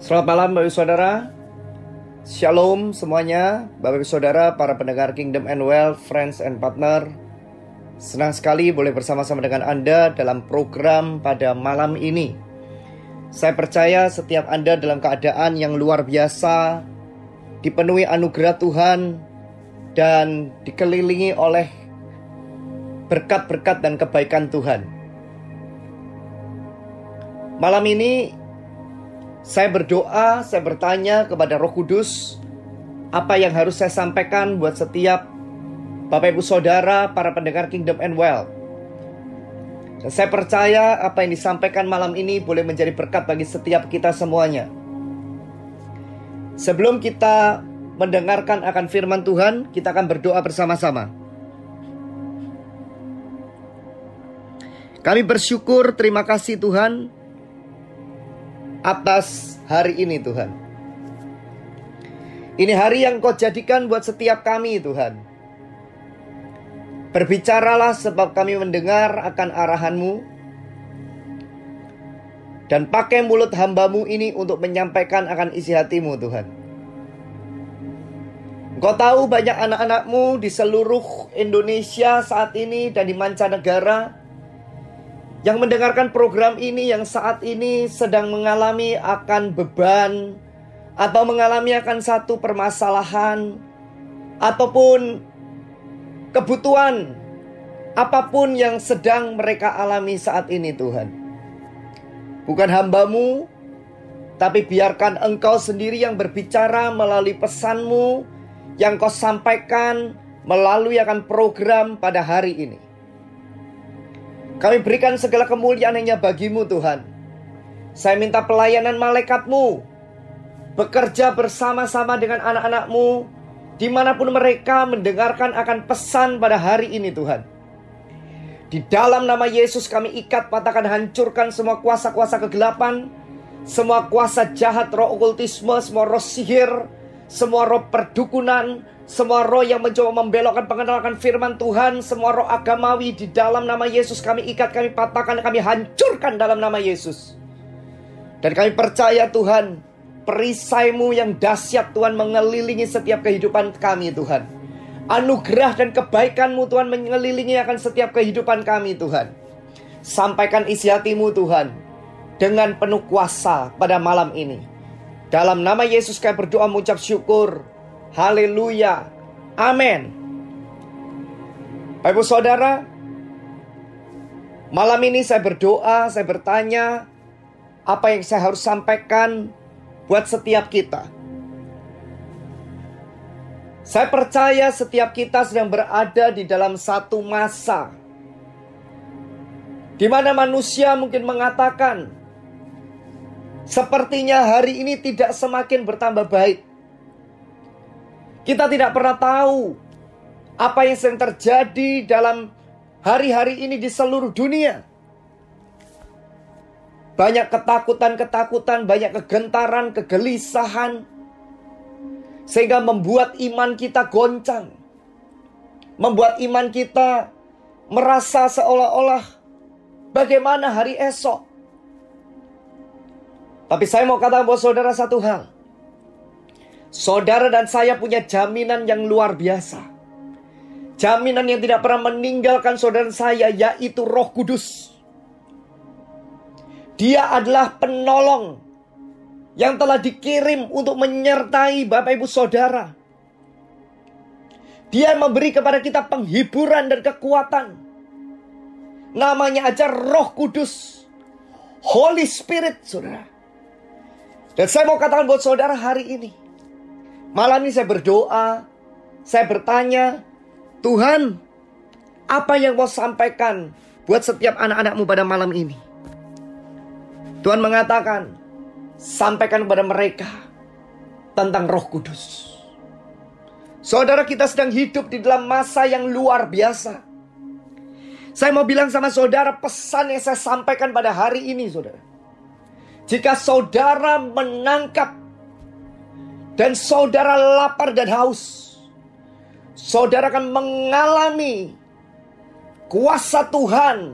Selamat malam Bapak Ibu Saudara. Shalom semuanya, Bapak Ibu Saudara, para pendengar Kingdom and Wealth, friends and partner. Senang sekali boleh bersama-sama dengan Anda dalam program pada malam ini. Saya percaya setiap Anda dalam keadaan yang luar biasa, dipenuhi anugerah Tuhan, dan dikelilingi oleh berkat-berkat dan kebaikan Tuhan. Malam ini saya berdoa, saya bertanya kepada Roh Kudus, apa yang harus saya sampaikan buat setiap Bapak Ibu Saudara, para pendengar Kingdom and Wealth. Dan saya percaya apa yang disampaikan malam ini boleh menjadi berkat bagi setiap kita semuanya. Sebelum kita mendengarkan akan firman Tuhan, kita akan berdoa bersama-sama. Kami bersyukur, terima kasih Tuhan atas hari ini Tuhan. Ini hari yang Kau jadikan buat setiap kami Tuhan. Berbicaralah sebab kami mendengar akan arahan-Mu, dan pakai mulut hamba-Mu ini untuk menyampaikan akan isi hati-Mu Tuhan. Engkau tahu banyak anak-anak-Mu di seluruh Indonesia saat ini dan di mancanegara yang mendengarkan program ini, yang saat ini sedang mengalami akan beban, atau mengalami akan satu permasalahan, ataupun kebutuhan apapun yang sedang mereka alami saat ini Tuhan. Bukan hamba-Mu, tapi biarkan Engkau sendiri yang berbicara melalui pesan-Mu yang Kau sampaikan melalui akan program pada hari ini. Kami berikan segala kemuliaan hanya bagi-Mu Tuhan. Saya minta pelayanan malaikat-Mu bekerja bersama-sama dengan anak-anak-Mu dimanapun mereka mendengarkan akan pesan pada hari ini Tuhan. Di dalam nama Yesus kami ikat, patahkan, hancurkan semua kuasa-kuasa kegelapan, semua kuasa jahat, roh okultisme, semua roh sihir, semua roh perdukunan, semua roh yang mencoba membelokkan pengenalan firman Tuhan, semua roh agamawi, di dalam nama Yesus kami ikat, kami patahkan, kami hancurkan dalam nama Yesus. Dan kami percaya Tuhan, perisai-Mu yang dahsyat Tuhan mengelilingi setiap kehidupan kami Tuhan. Anugerah dan kebaikan-Mu Tuhan mengelilingi akan setiap kehidupan kami Tuhan. Sampaikan isi hati-Mu Tuhan dengan penuh kuasa pada malam ini. Dalam nama Yesus kami berdoa mengucap syukur. Haleluya. Amin. Bapak Ibu Saudara, malam ini saya berdoa, saya bertanya, apa yang saya harus sampaikan buat setiap kita. Saya percaya setiap kita sedang berada di dalam satu masa di mana manusia mungkin mengatakan, sepertinya hari ini tidak semakin bertambah baik. Kita tidak pernah tahu apa yang sedang terjadi dalam hari-hari ini di seluruh dunia. Banyak ketakutan-ketakutan, banyak kegentaran, kegelisahan, sehingga membuat iman kita goncang, membuat iman kita merasa seolah-olah bagaimana hari esok. Tapi saya mau katakan buat saudara satu hal. Saudara dan saya punya jaminan yang luar biasa. Jaminan yang tidak pernah meninggalkan saudara dan saya, yaitu Roh Kudus. Dia adalah penolong yang telah dikirim untuk menyertai Bapak Ibu Saudara. Dia memberi kepada kita penghiburan dan kekuatan. Namanya aja Roh Kudus, Holy Spirit saudara. Dan saya mau katakan buat saudara hari ini, malam ini saya berdoa, saya bertanya, Tuhan, apa yang mau sampaikan buat setiap anak-anak-Mu pada malam ini? Tuhan mengatakan, sampaikan kepada mereka tentang Roh Kudus. Saudara, kita sedang hidup di dalam masa yang luar biasa. Saya mau bilang sama saudara, pesan yang saya sampaikan pada hari ini saudara. Jika saudara menangkap dan saudara lapar dan haus, saudara akan mengalami kuasa Tuhan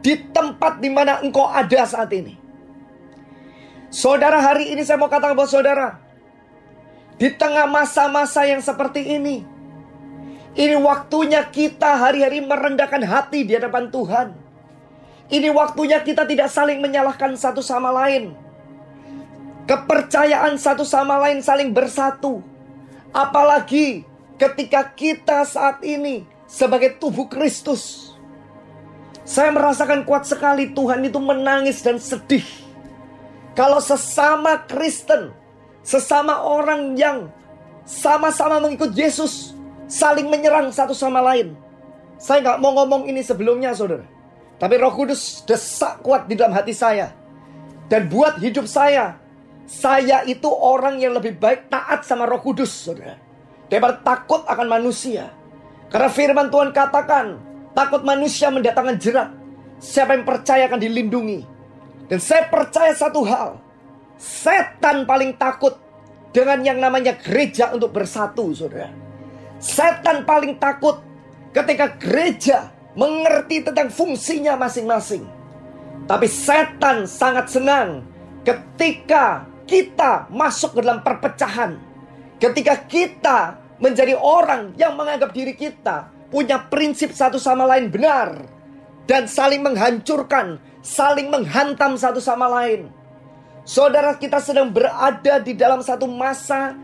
di tempat di mana engkau ada saat ini. Saudara, hari ini saya mau katakan buat saudara, di tengah masa-masa yang seperti ini waktunya kita hari-hari merendahkan hati di hadapan Tuhan. Ini waktunya kita tidak saling menyalahkan satu sama lain. Kepercayaan satu sama lain saling bersatu. Apalagi ketika kita saat ini sebagai tubuh Kristus. Saya merasakan kuat sekali Tuhan itu menangis dan sedih. Kalau sesama Kristen, sesama orang yang sama-sama mengikut Yesus, saling menyerang satu sama lain. Saya gak mau ngomong ini sebelumnya saudara, tapi Roh Kudus desak kuat di dalam hati saya. Dan buat hidup saya itu orang yang lebih baik taat sama Roh Kudus saudara, daripada takut akan manusia. Karena firman Tuhan katakan, takut manusia mendatangkan jerat, siapa yang percaya akan dilindungi. Dan saya percaya satu hal, setan paling takut dengan yang namanya gereja untuk bersatu saudara. Setan paling takut ketika gereja mengerti tentang fungsinya masing-masing. Tapi setan sangat senang ketika kita masuk ke dalam perpecahan. Ketika kita menjadi orang yang menganggap diri kita punya prinsip satu sama lain benar, dan saling menghancurkan, saling menghantam satu sama lain. Saudara, kita sedang berada di dalam satu masa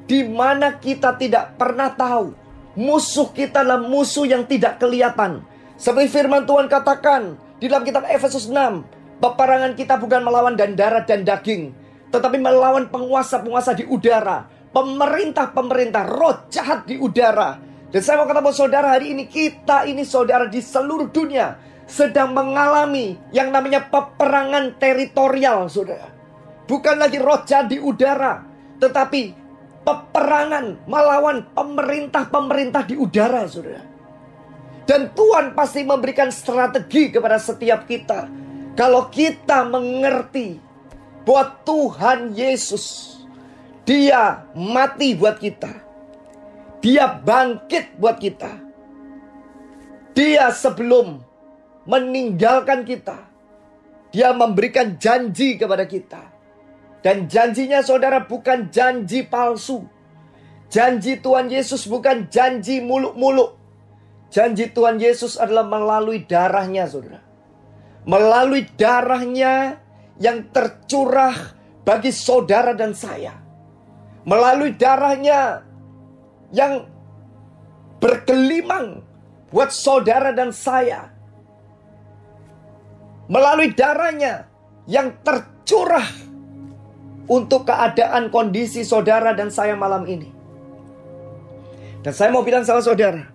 di mana kita tidak pernah tahu musuh kita adalah musuh yang tidak kelihatan. Seperti firman Tuhan katakan di dalam kitab Efesus 6, peperangan kita bukan melawan darah dan daging, tetapi melawan penguasa-penguasa di udara, pemerintah-pemerintah, roh jahat di udara. Dan saya mau kata buat saudara, hari ini kita ini saudara di seluruh dunia sedang mengalami yang namanya peperangan teritorial saudara. Bukan lagi roh jahat di udara, tetapi peperangan melawan pemerintah-pemerintah di udara saudara. Dan Tuhan pasti memberikan strategi kepada setiap kita. Kalau kita mengerti bahwa Tuhan Yesus, Dia mati buat kita, Dia bangkit buat kita, Dia sebelum meninggalkan kita, Dia memberikan janji kepada kita. Dan janjinya saudara bukan janji palsu. Janji Tuhan Yesus bukan janji muluk-muluk. Janji Tuhan Yesus adalah melalui darahnya saudara. Melalui darahnya yang tercurah bagi saudara dan saya. Melalui darahnya yang bergelimang buat saudara dan saya. Melalui darahnya yang tercurah untuk keadaan kondisi saudara dan saya malam ini. Dan saya mau bilang sama saudara,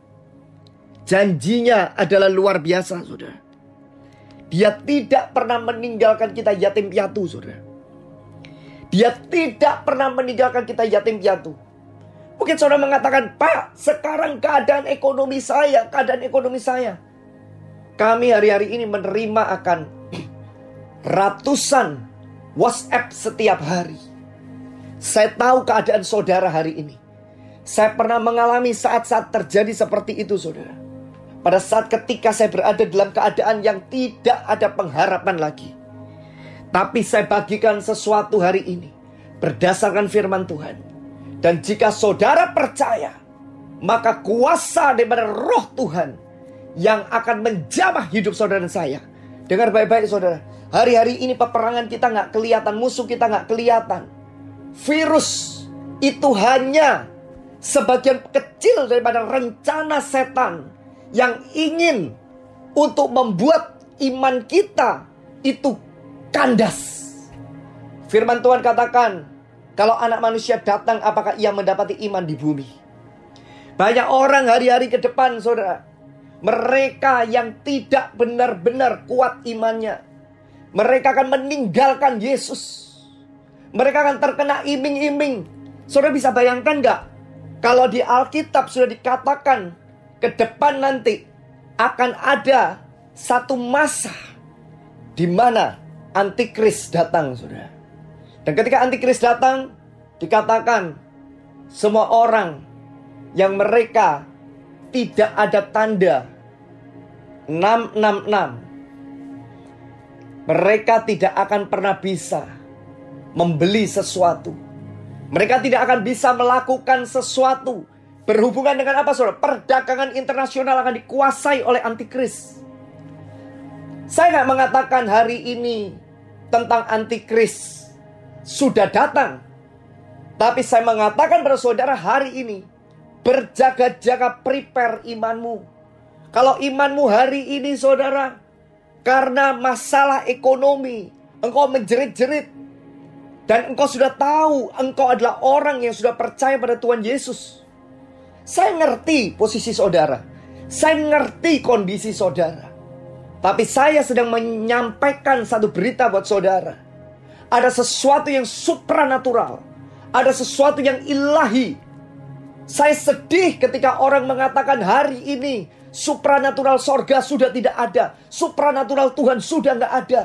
janjinya adalah luar biasa saudara. Dia tidak pernah meninggalkan kita yatim piatu saudara. Dia tidak pernah meninggalkan kita yatim piatu. Mungkin saudara mengatakan, Pak, sekarang keadaan ekonomi saya. Kami hari-hari ini menerima akan ratusan WhatsApp setiap hari. Saya tahu keadaan saudara hari ini. Saya pernah mengalami saat-saat terjadi seperti itu saudara. Pada saat ketika saya berada dalam keadaan yang tidak ada pengharapan lagi. Tapi saya bagikan sesuatu hari ini berdasarkan firman Tuhan. Dan jika saudara percaya, maka kuasa daripada roh Tuhan yang akan menjamah hidup saudara dan saya. Dengar baik-baik saudara. Hari-hari ini peperangan kita gak kelihatan, musuh kita gak kelihatan. Virus itu hanya sebagian kecil daripada rencana setan yang ingin untuk membuat iman kita itu kandas. Firman Tuhan katakan, kalau anak manusia datang, apakah ia mendapati iman di bumi? Banyak orang hari-hari ke depan saudara, mereka yang tidak benar-benar kuat imannya, mereka akan meninggalkan Yesus. Mereka akan terkena iming-iming. Saudara bisa bayangkan gak? Kalau di Alkitab sudah dikatakan ke depan nanti akan ada satu masa di mana Antikris datang saudara. Dan ketika Antikris datang, dikatakan semua orang yang mereka tidak ada tanda 666, mereka tidak akan pernah bisa membeli sesuatu. Mereka tidak akan bisa melakukan sesuatu berhubungan dengan apa, saudara? Perdagangan internasional akan dikuasai oleh antikris. Saya nggak mengatakan hari ini tentang antikris sudah datang. Tapi saya mengatakan pada saudara hari ini, berjaga-jaga, prepare imanmu. Kalau imanmu hari ini, saudara, karena masalah ekonomi, engkau menjerit-jerit, dan engkau sudah tahu engkau adalah orang yang sudah percaya pada Tuhan Yesus. Saya ngerti posisi saudara, saya ngerti kondisi saudara. Tapi saya sedang menyampaikan satu berita buat saudara. Ada sesuatu yang supranatural, ada sesuatu yang ilahi. Saya sedih ketika orang mengatakan hari ini supranatural sorga sudah tidak ada, supranatural Tuhan sudah nggak ada.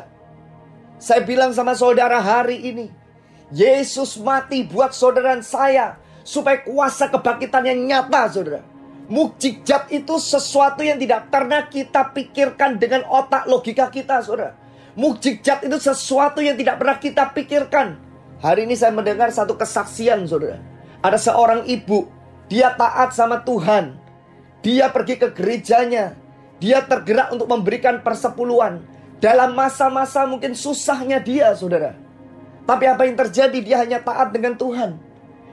Saya bilang sama saudara hari ini, Yesus mati buat saudara dan saya supaya kuasa kebangkitannya nyata, saudara. Mukjizat itu sesuatu yang tidak pernah kita pikirkan dengan otak logika kita, saudara. Mukjizat itu sesuatu yang tidak pernah kita pikirkan. Hari ini saya mendengar satu kesaksian, saudara. Ada seorang ibu, dia taat sama Tuhan. Dia pergi ke gerejanya. Dia tergerak untuk memberikan persepuluhan. Dalam masa-masa mungkin susahnya dia, saudara. Tapi apa yang terjadi? Dia hanya taat dengan Tuhan.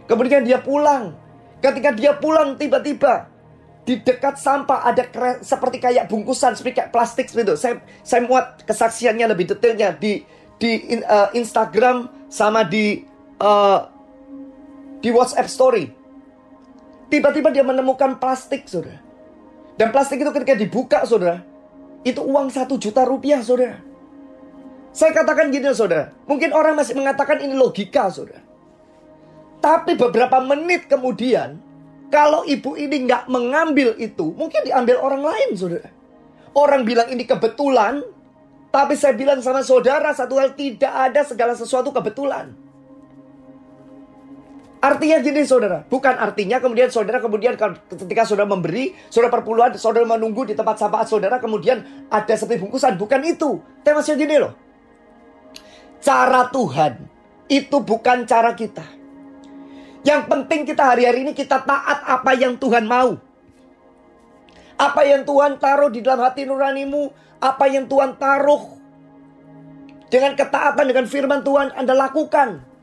Kemudian dia pulang. Ketika dia pulang, tiba-tiba di dekat sampah ada seperti kayak bungkusan, seperti kayak plastik seperti itu. Saya muat kesaksiannya lebih detailnya di Instagram sama di WhatsApp story. Tiba-tiba dia menemukan plastik, saudara. Dan plastik itu ketika dibuka, saudara, itu uang 1 juta rupiah, saudara. Saya katakan gini, saudara. Mungkin orang masih mengatakan ini logika, saudara. Tapi beberapa menit kemudian, kalau ibu ini nggak mengambil itu, mungkin diambil orang lain, saudara. Orang bilang ini kebetulan. Tapi saya bilang sama saudara satu hal, tidak ada segala sesuatu kebetulan. Artinya gini, saudara. Bukan artinya kemudian ketika saudara memberi, saudara perpuluhan, saudara menunggu di tempat sampah saudara, kemudian ada seperti bungkusan. Bukan itu. Tapi maksudnya gini loh. Cara Tuhan itu bukan cara kita. Yang penting kita hari-hari ini kita taat apa yang Tuhan mau. Apa yang Tuhan taruh di dalam hati nuranimu, apa yang Tuhan taruh dengan ketaatan, dengan firman Tuhan, Anda lakukan.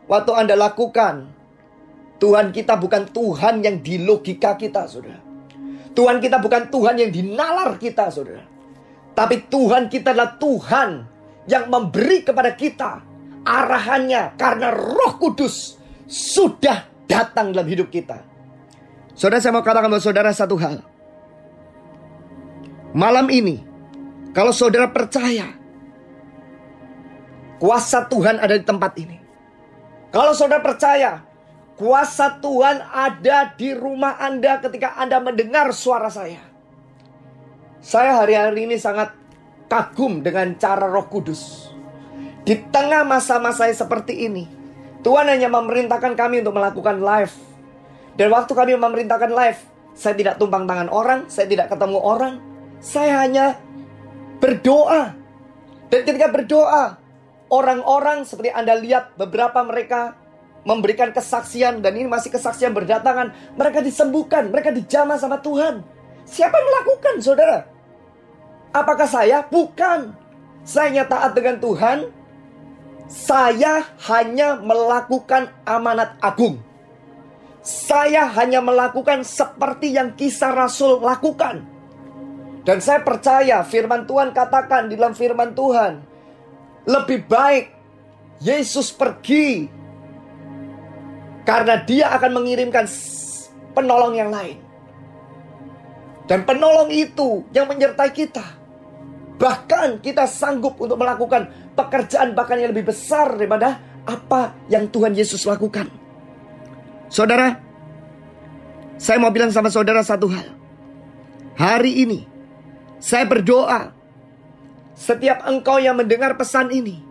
Waktu Anda lakukan, Tuhan kita bukan Tuhan yang di logika kita, saudara. Tuhan kita bukan Tuhan yang dinalar kita, saudara. Tapi Tuhan kita adalah Tuhan yang memberi kepada kita arahannya karena Roh Kudus sudah datang dalam hidup kita. Saudara, saya mau katakan kepada saudara satu hal. Malam ini, kalau saudara percaya kuasa Tuhan ada di tempat ini. Kalau saudara percaya kuasa Tuhan ada di rumah Anda ketika Anda mendengar suara saya. Saya hari-hari ini sangat kagum dengan cara Roh Kudus. Di tengah masa-masa seperti ini, Tuhan hanya memerintahkan kami untuk melakukan live. Dan waktu kami memerintahkan live, saya tidak tumpang tangan orang, saya tidak ketemu orang. Saya hanya berdoa. Dan ketika berdoa, orang-orang seperti Anda lihat, beberapa mereka memberikan kesaksian. Dan ini masih kesaksian berdatangan. Mereka disembuhkan, mereka dijamah sama Tuhan. Siapa yang melakukan, saudara? Apakah saya? Bukan. Saya hanya taat dengan Tuhan. Saya hanya melakukan amanat agung. Saya hanya melakukan seperti yang Kisah Rasul lakukan. Dan saya percaya firman Tuhan katakan di dalam firman Tuhan, lebih baik Yesus pergi karena dia akan mengirimkan penolong yang lain. Dan penolong itu yang menyertai kita. Bahkan kita sanggup untuk melakukan pekerjaan bahkan yang lebih besar daripada apa yang Tuhan Yesus lakukan. Saudara, saya mau bilang sama saudara satu hal. Hari ini saya berdoa, setiap engkau yang mendengar pesan ini,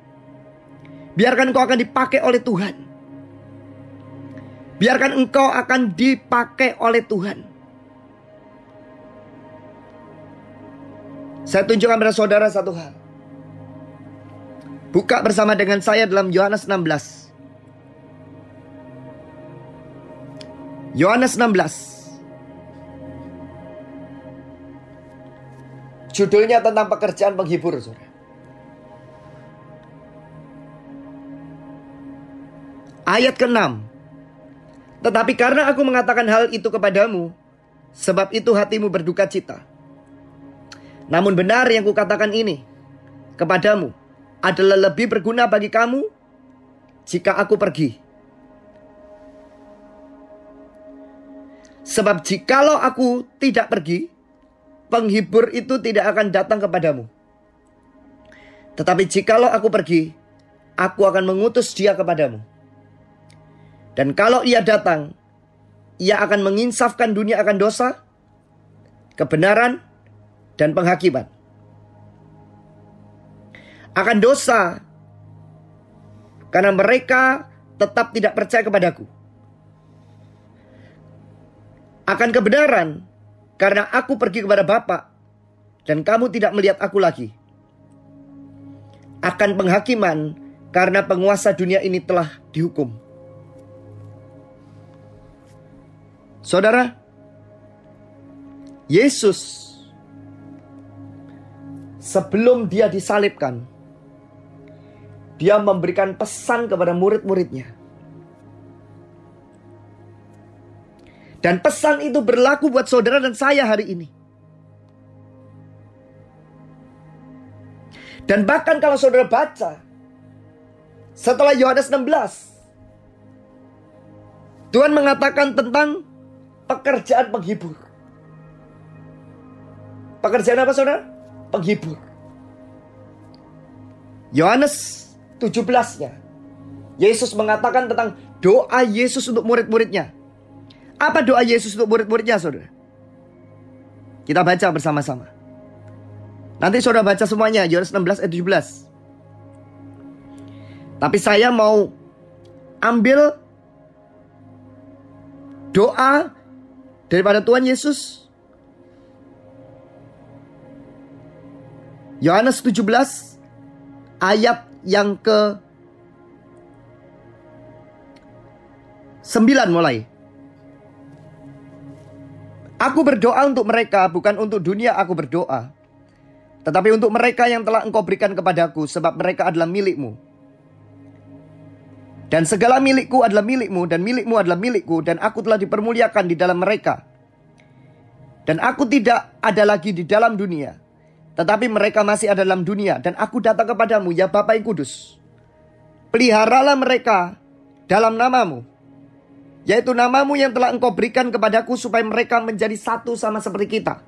biarkan engkau akan dipakai oleh Tuhan. Biarkan engkau akan dipakai oleh Tuhan. Saya tunjukkan pada saudara satu hal. Buka bersama dengan saya dalam Yohanes 16. Yohanes 16. Judulnya tentang pekerjaan penghibur, saudara. Ayat ke-6. Tetapi karena aku mengatakan hal itu kepadamu, sebab itu hatimu berduka cita. Namun benar yang kukatakan ini kepadamu adalah lebih berguna bagi kamu jika aku pergi. Sebab jikalau aku tidak pergi, penghibur itu tidak akan datang kepadamu. Tetapi jikalau aku pergi, aku akan mengutus dia kepadamu. Dan kalau ia datang, ia akan menginsafkan dunia akan dosa, kebenaran, dan penghakiman. Akan dosa, karena mereka tetap tidak percaya kepadaku. Akan kebenaran, karena aku pergi kepada Bapa, dan kamu tidak melihat aku lagi. Akan penghakiman, karena penguasa dunia ini telah dihukum. Saudara, Yesus sebelum dia disalibkan, dia memberikan pesan kepada murid-muridnya. Dan pesan itu berlaku buat saudara dan saya hari ini. Dan bahkan kalau saudara baca setelah Yohanes 16, Tuhan mengatakan tentang pekerjaan penghibur. Pekerjaan apa, saudara? Penghibur. Yohanes 17-nya, Yesus mengatakan tentang doa Yesus untuk murid-muridnya. Apa doa Yesus untuk murid-muridnya, saudara? Kita baca bersama-sama. Nanti saudara baca semuanya, Yohanes 16 ayat 17. Tapi saya mau ambil doa daripada Tuhan Yesus. Yohanes 17 ayat yang ke-9 mulai. Aku berdoa untuk mereka, bukan untuk dunia aku berdoa, tetapi untuk mereka yang telah Engkau berikan kepadaku, sebab mereka adalah milikmu. Dan segala milikku adalah milikmu, dan milikmu adalah milikku, dan aku telah dipermuliakan di dalam mereka. Dan aku tidak ada lagi di dalam dunia, tetapi mereka masih ada dalam dunia, dan aku datang kepadamu, ya Bapa yang kudus. Peliharalah mereka dalam namamu, yaitu namamu yang telah Engkau berikan kepadaku, supaya mereka menjadi satu sama seperti kita.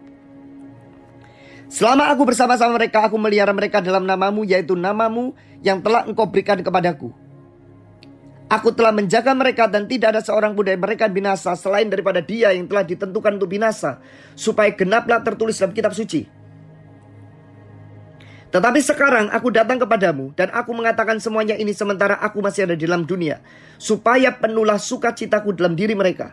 Selama aku bersama-sama mereka, aku melihara mereka dalam namamu, yaitu namamu yang telah Engkau berikan kepadaku. Aku telah menjaga mereka, dan tidak ada seorang pun dari mereka binasa selain daripada dia yang telah ditentukan untuk binasa, supaya genaplah tertulis dalam kitab suci. Tetapi sekarang aku datang kepadamu, dan aku mengatakan semuanya ini sementara aku masih ada di dalam dunia, supaya penuhlah sukacitaku dalam diri mereka.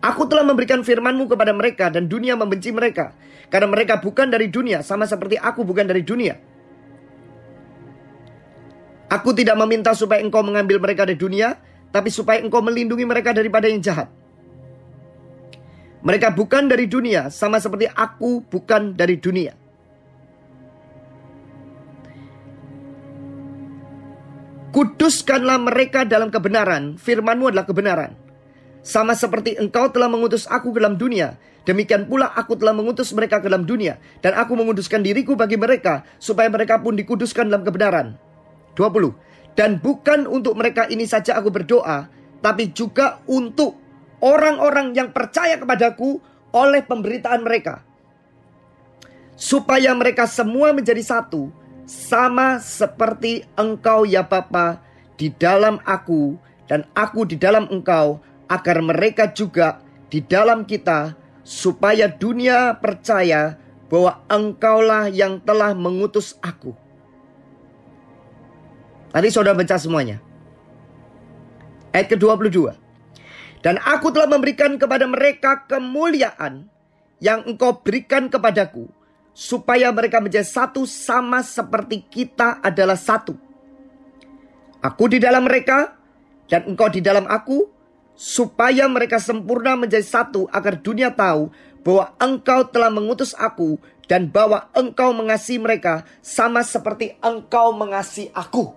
Aku telah memberikan firman-Mu kepada mereka, dan dunia membenci mereka, karena mereka bukan dari dunia, sama seperti aku bukan dari dunia. Aku tidak meminta supaya Engkau mengambil mereka dari dunia, tapi supaya Engkau melindungi mereka daripada yang jahat. Mereka bukan dari dunia, sama seperti aku bukan dari dunia. Kuduskanlah mereka dalam kebenaran, firman-Mu adalah kebenaran. Sama seperti Engkau telah mengutus aku ke dalam dunia, demikian pula aku telah mengutus mereka ke dalam dunia. Dan aku menguduskan diriku bagi mereka, supaya mereka pun dikuduskan dalam kebenaran. 20. Dan bukan untuk mereka ini saja aku berdoa, tapi juga untuk orang-orang yang percaya kepadaku oleh pemberitaan mereka, supaya mereka semua menjadi satu, sama seperti Engkau ya Bapa di dalam aku, dan aku di dalam Engkau, agar mereka juga di dalam kita, supaya dunia percaya bahwa Engkaulah yang telah mengutus aku. Nanti saudara baca semuanya. Ayat ke-22. Dan aku telah memberikan kepada mereka kemuliaan yang Engkau berikan kepadaku, supaya mereka menjadi satu sama seperti kita adalah satu. Aku di dalam mereka dan engkau di dalam aku, supaya mereka sempurna menjadi satu, agar dunia tahu bahwa engkau telah mengutus aku dan bahwa engkau mengasihi mereka sama seperti engkau mengasihi aku.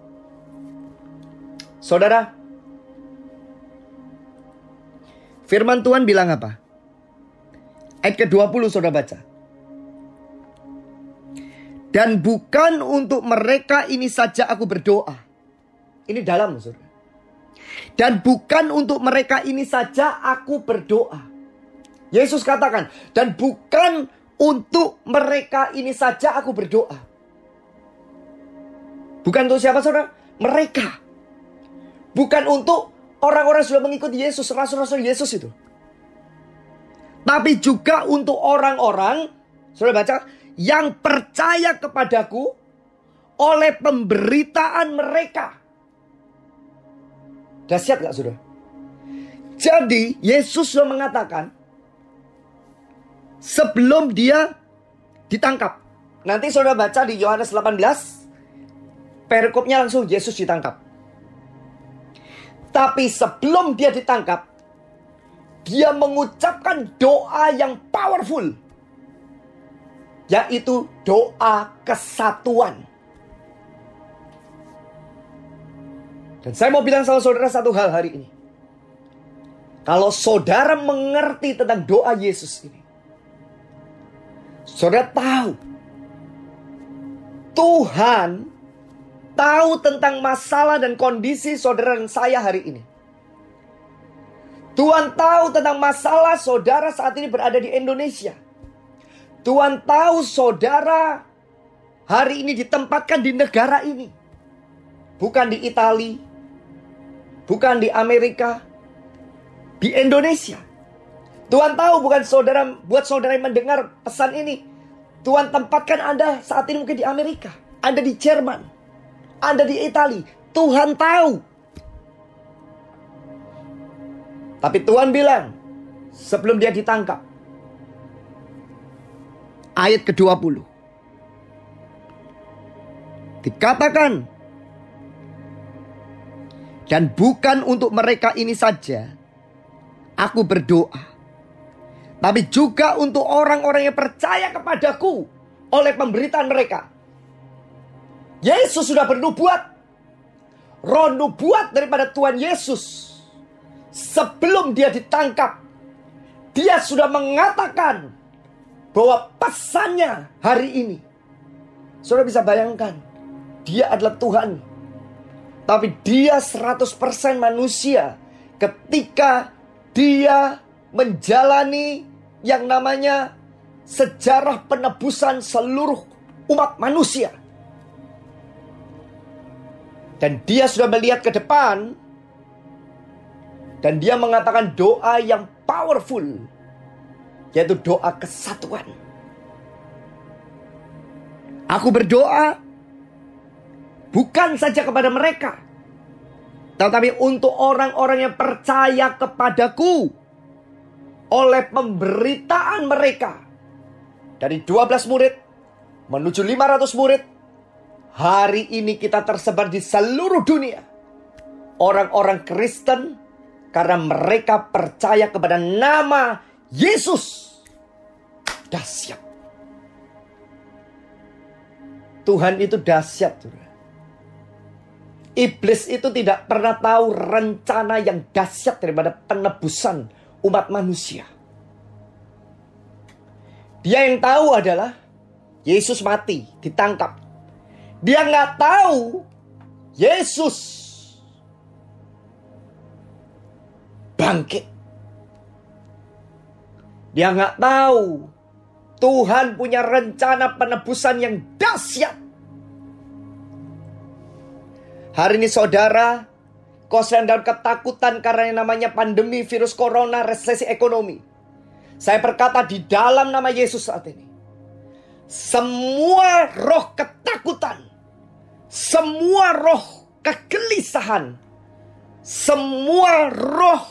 Saudara, firman Tuhan bilang apa? Ayat ke-20 saudara baca. Dan bukan untuk mereka ini saja aku berdoa. Ini dalam saudara. Dan bukan untuk mereka ini saja aku berdoa. Yesus katakan, dan bukan untuk mereka ini saja aku berdoa. Bukan untuk siapa saudara? Mereka. Bukan untuk orang-orang yang sudah mengikuti Yesus, rasul-rasul Yesus itu. Tapi juga untuk orang-orang, saudara baca, yang percaya kepadaku oleh pemberitaan mereka. Dahsyat gak saudara? Jadi Yesus sudah mengatakan sebelum dia ditangkap. Nanti saudara baca di Yohanes 18, perikopnya langsung Yesus ditangkap. Tapi sebelum dia ditangkap, dia mengucapkan doa yang powerful, yaitu doa kesatuan. Dan saya mau bilang sama saudara satu hal hari ini. Kalau saudara mengerti tentang doa Yesus ini, saudara tahu Tuhan tahu tentang masalah dan kondisi saudara dan saya hari ini. Tuhan tahu tentang masalah saudara saat ini berada di Indonesia. Tuhan tahu saudara hari ini ditempatkan di negara ini. Bukan di Italia, bukan di Amerika, di Indonesia. Tuhan tahu bukan saudara, buat saudara yang mendengar pesan ini, Tuhan tempatkan Anda saat ini mungkin di Amerika, Anda di Jerman, Anda di Italia. Tuhan tahu. Tapi Tuhan bilang sebelum dia ditangkap, ayat ke-20 dikatakan, dan bukan untuk mereka ini saja aku berdoa, tapi juga untuk orang-orang yang percaya kepadaku oleh pemberitaan mereka. Yesus sudah bernubuat. Roh nubuat daripada Tuhan Yesus, sebelum dia ditangkap, dia sudah mengatakan bahwa pesannya hari ini. Saudara bisa bayangkan, dia adalah Tuhan, tapi dia 100% manusia ketika dia menjalani yang namanya sejarah penebusan seluruh umat manusia. Dan dia sudah melihat ke depan, dan dia mengatakan doa yang powerful, yaitu doa kesatuan. Aku berdoa bukan saja kepada mereka, tetapi untuk orang-orang yang percaya kepadaku oleh pemberitaan mereka. Dari 12 murid menuju 500 murid. Hari ini kita tersebar di seluruh dunia. Orang-orang Kristen, karena mereka percaya kepada nama Yesus. Dahsyat. Tuhan itu dahsyat. Iblis itu tidak pernah tahu rencana yang dahsyat daripada penebusan umat manusia. Dia yang tahu adalah Yesus mati, ditangkap. Dia nggak tahu Yesus bangkit. Dia nggak tahu Tuhan punya rencana penebusan yang dahsyat. Hari ini saudara, kau sedang dalam ketakutan karena yang namanya pandemi virus corona, resesi ekonomi. Saya berkata di dalam nama Yesus saat ini, semua roh ketakutan, semua roh kegelisahan, semua roh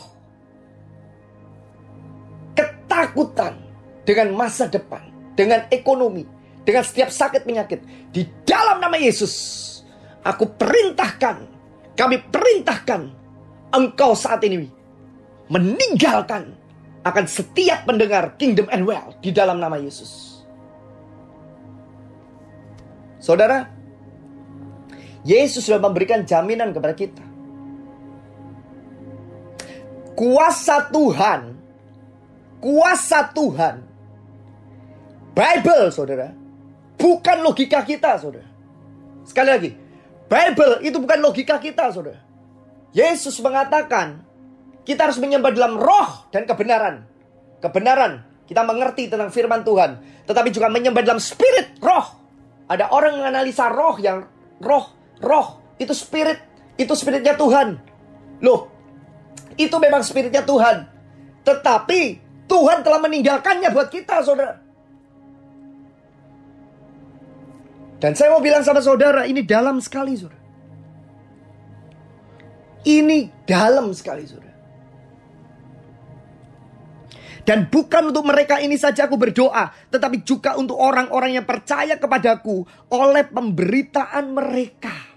ketakutan dengan masa depan, dengan ekonomi, dengan setiap sakit penyakit. Di dalam nama Yesus, aku perintahkan, kami perintahkan engkau saat ini meninggalkan akan setiap pendengar Kingdom and Well di dalam nama Yesus. Saudara, Yesus sudah memberikan jaminan kepada kita. Kuasa Tuhan, Bible, saudara, bukan logika kita, saudara. Sekali lagi, Bible itu bukan logika kita, saudara. Yesus mengatakan kita harus menyembah dalam roh dan kebenaran. Kebenaran, kita mengerti tentang firman Tuhan, tetapi juga menyembah dalam spirit, roh. Ada orang menganalisa roh yang roh itu spirit, itu spiritnya Tuhan. Loh, itu memang spiritnya Tuhan, tetapi Tuhan telah meninggalkannya buat kita, saudara. Dan saya mau bilang sama saudara, ini dalam sekali, saudara. Ini dalam sekali, saudara. Dan bukan untuk mereka ini saja aku berdoa, tetapi juga untuk orang-orang yang percaya kepadaku oleh pemberitaan mereka.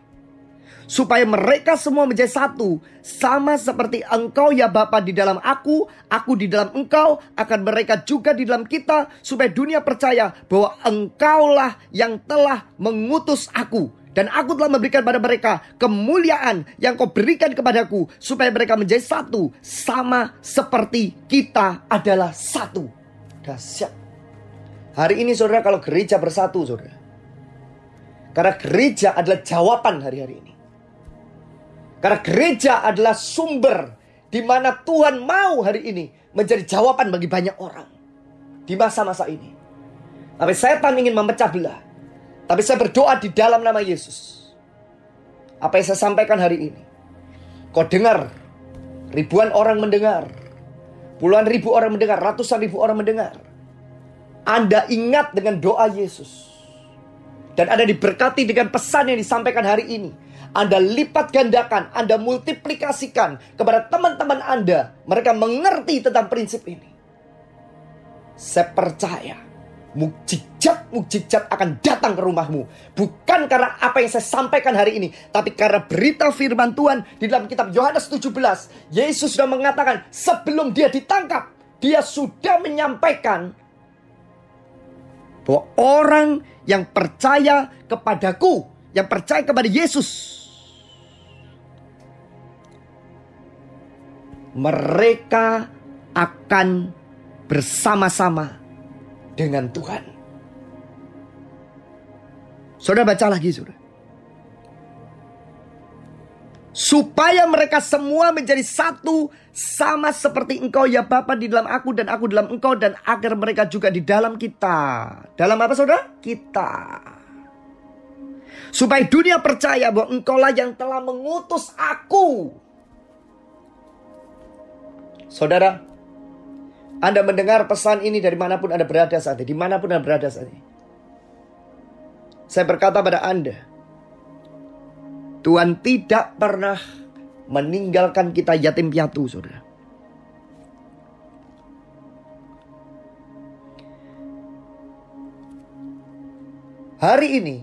Supaya mereka semua menjadi satu, sama seperti engkau ya Bapa di dalam aku di dalam engkau, akan mereka juga di dalam kita, supaya dunia percaya bahwa engkaulah yang telah mengutus aku. Dan aku telah memberikan pada mereka kemuliaan yang kau berikan kepadaku, supaya mereka menjadi satu, sama seperti kita adalah satu. Dahsyat. Hari ini saudara, kalau gereja bersatu, saudara, karena gereja adalah jawaban hari-hari ini. Karena gereja adalah sumber di mana Tuhan mau hari ini menjadi jawaban bagi banyak orang di masa-masa ini. Tapi setan ingin memecah belah. Tapi saya berdoa di dalam nama Yesus. Apa yang saya sampaikan hari ini, kau dengar, ribuan orang mendengar, puluhan ribu orang mendengar, ratusan ribu orang mendengar. Anda ingat dengan doa Yesus, dan Anda diberkati dengan pesan yang disampaikan hari ini. Anda lipat gandakan, Anda multiplikasikan kepada teman-teman Anda. Mereka mengerti tentang prinsip ini. Saya percaya mukjizat akan datang ke rumahmu. Bukan karena apa yang saya sampaikan hari ini, tapi karena berita firman Tuhan di dalam kitab Yohanes 17. Yesus sudah mengatakan sebelum dia ditangkap, dia sudah menyampaikan bahwa orang yang percaya kepadaku, yang percaya kepada Yesus, mereka akan bersama-sama dengan Tuhan. Saudara baca lagi, saudara. Supaya mereka semua menjadi satu, sama seperti engkau ya Bapa di dalam aku dan aku dalam engkau, dan agar mereka juga di dalam kita. Dalam apa, saudara? Kita. Supaya dunia percaya bahwa engkaulah yang telah mengutus aku. Saudara, Anda mendengar pesan ini dari manapun Anda berada saat ini, dimanapun Anda berada saat ini. Saya berkata pada Anda, Tuhan tidak pernah meninggalkan kita yatim piatu, saudara. Hari ini,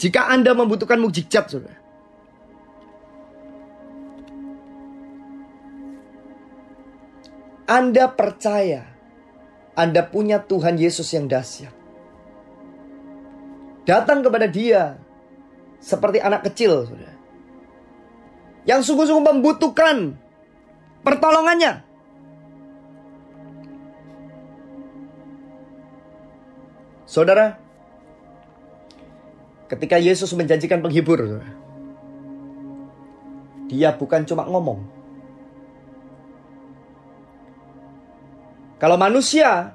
jika Anda membutuhkan mukjizat, saudara, Anda percaya Anda punya Tuhan Yesus yang dahsyat. Datang kepada Dia seperti anak kecil, saudara, yang sungguh-sungguh membutuhkan pertolongannya. Saudara, ketika Yesus menjanjikan penghibur, saudara, Dia bukan cuma ngomong. Kalau manusia,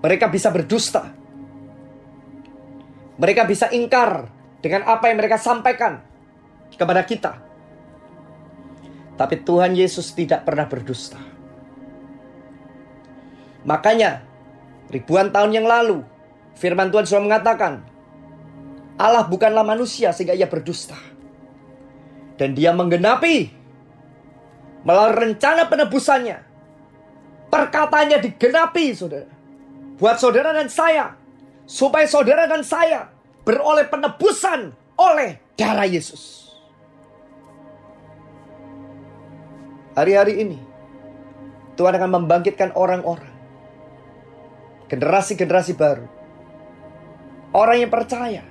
mereka bisa berdusta. Mereka bisa ingkar dengan apa yang mereka sampaikan kepada kita. Tapi Tuhan Yesus tidak pernah berdusta. Makanya, ribuan tahun yang lalu, firman Tuhan sudah mengatakan, Allah bukanlah manusia sehingga ia berdusta. Dan Dia menggenapi melalui rencana penebusannya. Perkataannya digenapi, saudara. buat saudara dan saya, supaya saudara dan saya beroleh penebusan oleh darah Yesus. Hari-hari ini Tuhan akan membangkitkan orang-orang, generasi-generasi baru, orang yang percaya,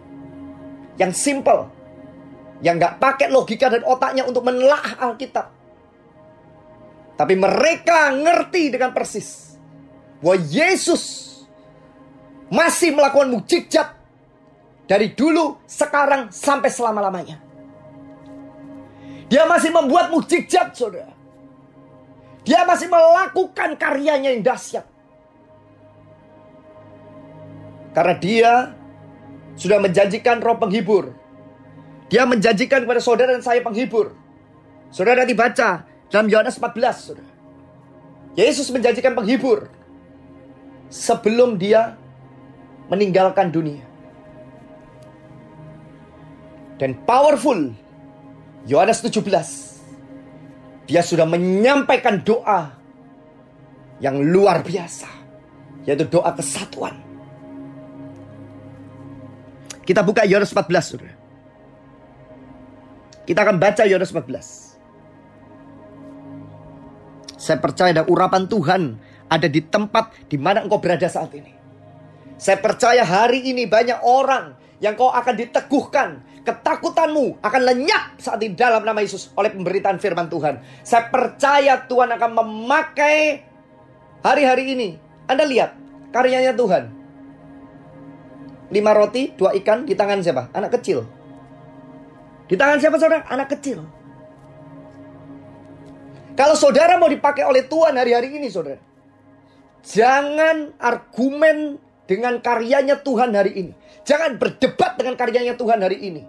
yang simple, yang gak pakai logika dan otaknya untuk menelaah Alkitab, tapi mereka ngerti dengan persis bahwa Yesus masih melakukan mukjizat dari dulu, sekarang, sampai selama-lamanya. Dia masih membuat mukjizat, saudara. Dia masih melakukan karyanya yang dahsyat. Karena dia sudah menjanjikan roh penghibur. Dia menjanjikan kepada saudara dan saya penghibur. Saudara nanti baca dalam Yohanes 14, saudara. Yesus menjanjikan penghibur sebelum dia meninggalkan dunia. Dan powerful, Yohanes 17, dia sudah menyampaikan doa yang luar biasa, yaitu doa kesatuan. Kita buka Yohanes 14, saudara. Kita akan baca Yohanes 14. Saya percaya ada urapan Tuhan ada di tempat di mana engkau berada saat ini. Saya percaya hari ini banyak orang yang kau akan diteguhkan. Ketakutanmu akan lenyap saat ini dalam nama Yesus oleh pemberitaan firman Tuhan. Saya percaya Tuhan akan memakai hari-hari ini. Anda lihat karyanya Tuhan. 5 roti, 2 ikan di tangan siapa? Anak kecil. Di tangan siapa, saudara? Anak kecil. Kalau saudara mau dipakai oleh Tuhan hari-hari ini, saudara, jangan argumen dengan karyanya Tuhan hari ini. Jangan berdebat dengan karyanya Tuhan hari ini.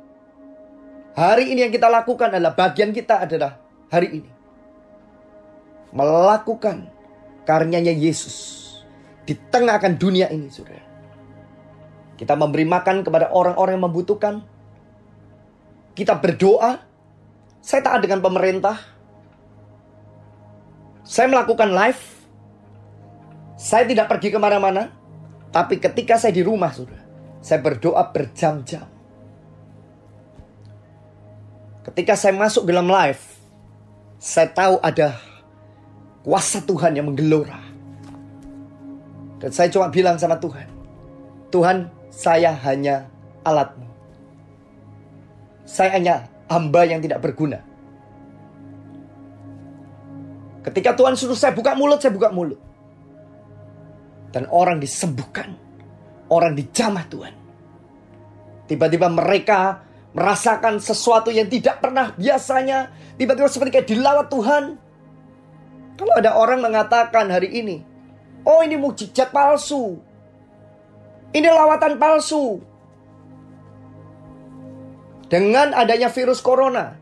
Hari ini yang kita lakukan adalah, bagian kita adalah hari ini melakukan karyanya Yesus di tengah akan dunia ini, saudara. Kita memberi makan kepada orang-orang yang membutuhkan. Kita berdoa. Saya taat dengan pemerintah. Saya melakukan live. Saya tidak pergi kemana-mana. Tapi ketika saya di rumah, saudara, saya berdoa berjam-jam. Ketika saya masuk dalam live, saya tahu ada kuasa Tuhan yang menggelora. Dan saya cuma bilang sama Tuhan, Tuhan, saya hanya alatmu. Saya hanya hamba yang tidak berguna. Ketika Tuhan suruh saya buka mulut, saya buka mulut. Dan orang disembuhkan. Orang dijamah Tuhan. Tiba-tiba mereka merasakan sesuatu yang tidak pernah biasanya. Tiba-tiba seperti kayak dilawat Tuhan. Kalau ada orang mengatakan hari ini, oh ini mukjizat palsu, ini lawatan palsu. Dengan adanya virus corona,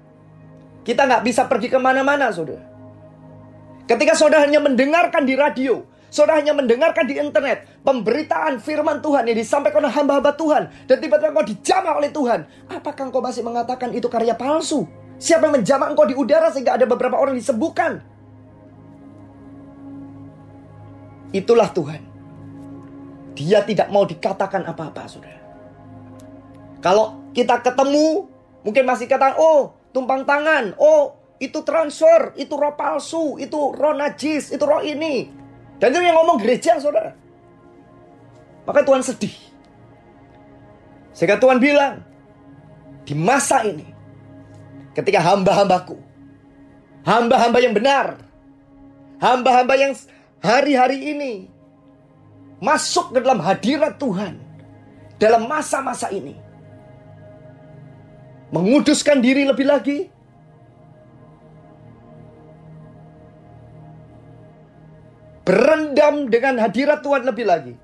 kita nggak bisa pergi kemana-mana, saudara. Ketika saudara hanya mendengarkan di radio, saudara hanya mendengarkan di internet pemberitaan firman Tuhan yang disampaikan oleh hamba-hamba Tuhan, dan tiba-tiba engkau dijamah oleh Tuhan, apakah engkau masih mengatakan itu karya palsu? Siapa yang menjamah engkau di udara sehingga ada beberapa orang disembuhkan? Itulah Tuhan. Dia tidak mau dikatakan apa-apa, saudara. Kalau kita ketemu, mungkin masih katakan, oh tumpang tangan, oh itu transfer, itu roh palsu, itu roh najis, itu roh ini. Dan itu yang ngomong gereja, saudara. Maka Tuhan sedih. Sehingga Tuhan bilang, di masa ini, ketika hamba-hambaku, hamba-hamba yang benar, hamba-hamba yang hari-hari ini masuk ke dalam hadirat Tuhan, dalam masa-masa ini, menguduskan diri lebih lagi, berendam dengan hadirat Tuhan lebih lagi.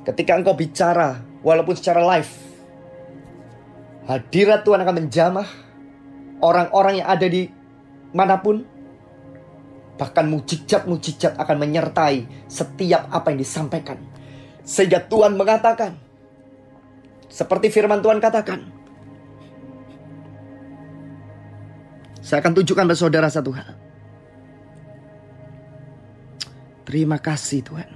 Ketika engkau bicara, walaupun secara live, hadirat Tuhan akan menjamah orang-orang yang ada di manapun. Bahkan mujizat-mujizat akan menyertai setiap apa yang disampaikan. Sehingga Tuhan mengatakan, seperti firman Tuhan katakan, saya akan tunjukkan kepada saudara satu hal. Terima kasih Tuhan.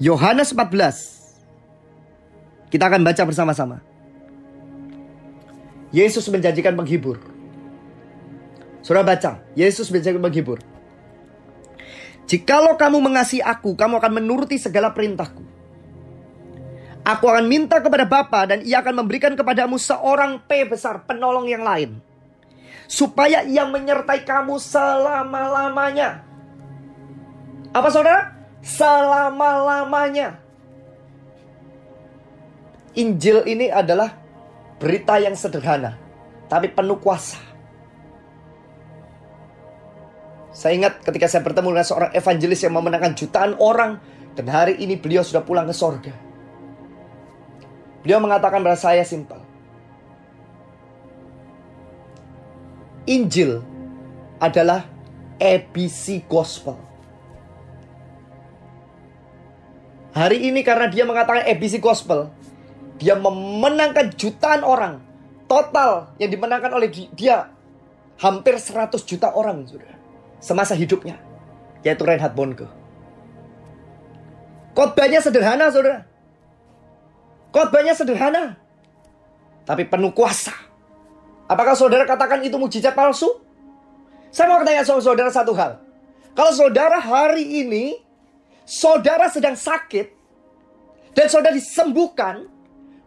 Yohanes 14. Kita akan baca bersama-sama. Yesus menjanjikan menghibur. Saudara baca, Yesus menjanjikan menghibur. Jikalau kamu mengasihi aku, kamu akan menuruti segala perintahku. Aku akan minta kepada Bapa dan ia akan memberikan kepadamu seorang P besar, penolong yang lain, supaya ia menyertai kamu selama-lamanya. Apa saudara? Selama-lamanya. Injil ini adalah berita yang sederhana, tapi penuh kuasa. Saya ingat ketika saya bertemu dengan seorang evangelis yang memenangkan jutaan orang, dan hari ini beliau sudah pulang ke sorga. Beliau mengatakan kepada saya simpel. Injil adalah ABC Gospel. Hari ini karena dia mengatakan ABC Gospel, dia memenangkan jutaan orang. Total yang dimenangkan oleh dia hampir 100 juta orang, saudara, semasa hidupnya, yaitu Reinhard Bonnke. Khotbahnya sederhana, saudara. Khotbahnya sederhana, tapi penuh kuasa. Apakah saudara katakan itu mukjizat palsu? Saya mau tanya sama saudara satu hal. Kalau saudara hari ini, saudara sedang sakit, dan saudara disembuhkan,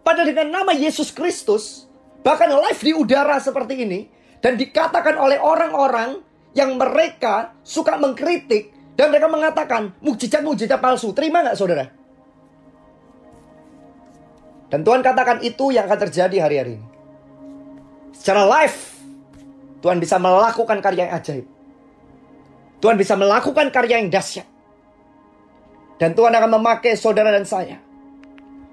padahal dengan nama Yesus Kristus, bahkan live di udara seperti ini, dan dikatakan oleh orang-orang yang mereka suka mengkritik, dan mereka mengatakan mukjizat-mukjizat palsu. Terima nggak saudara? Dan Tuhan katakan itu yang akan terjadi hari-hari ini. Secara live, Tuhan bisa melakukan karya yang ajaib. Tuhan bisa melakukan karya yang dahsyat. Dan Tuhan akan memakai saudara dan saya,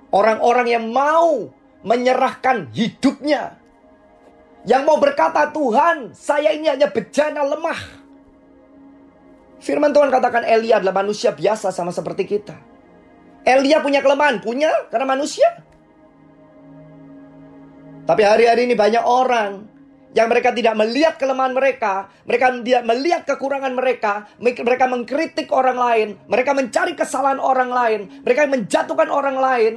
orang-orang yang mau menyerahkan hidupnya, yang mau berkata, Tuhan, saya ini hanya bejana lemah. Firman Tuhan katakan Elia adalah manusia biasa sama seperti kita. Elia punya kelemahan, punya karena manusia. Tapi hari-hari ini banyak orang yang mereka tidak melihat kelemahan mereka, mereka tidak melihat kekurangan mereka, mereka mengkritik orang lain, mereka mencari kesalahan orang lain, mereka menjatuhkan orang lain.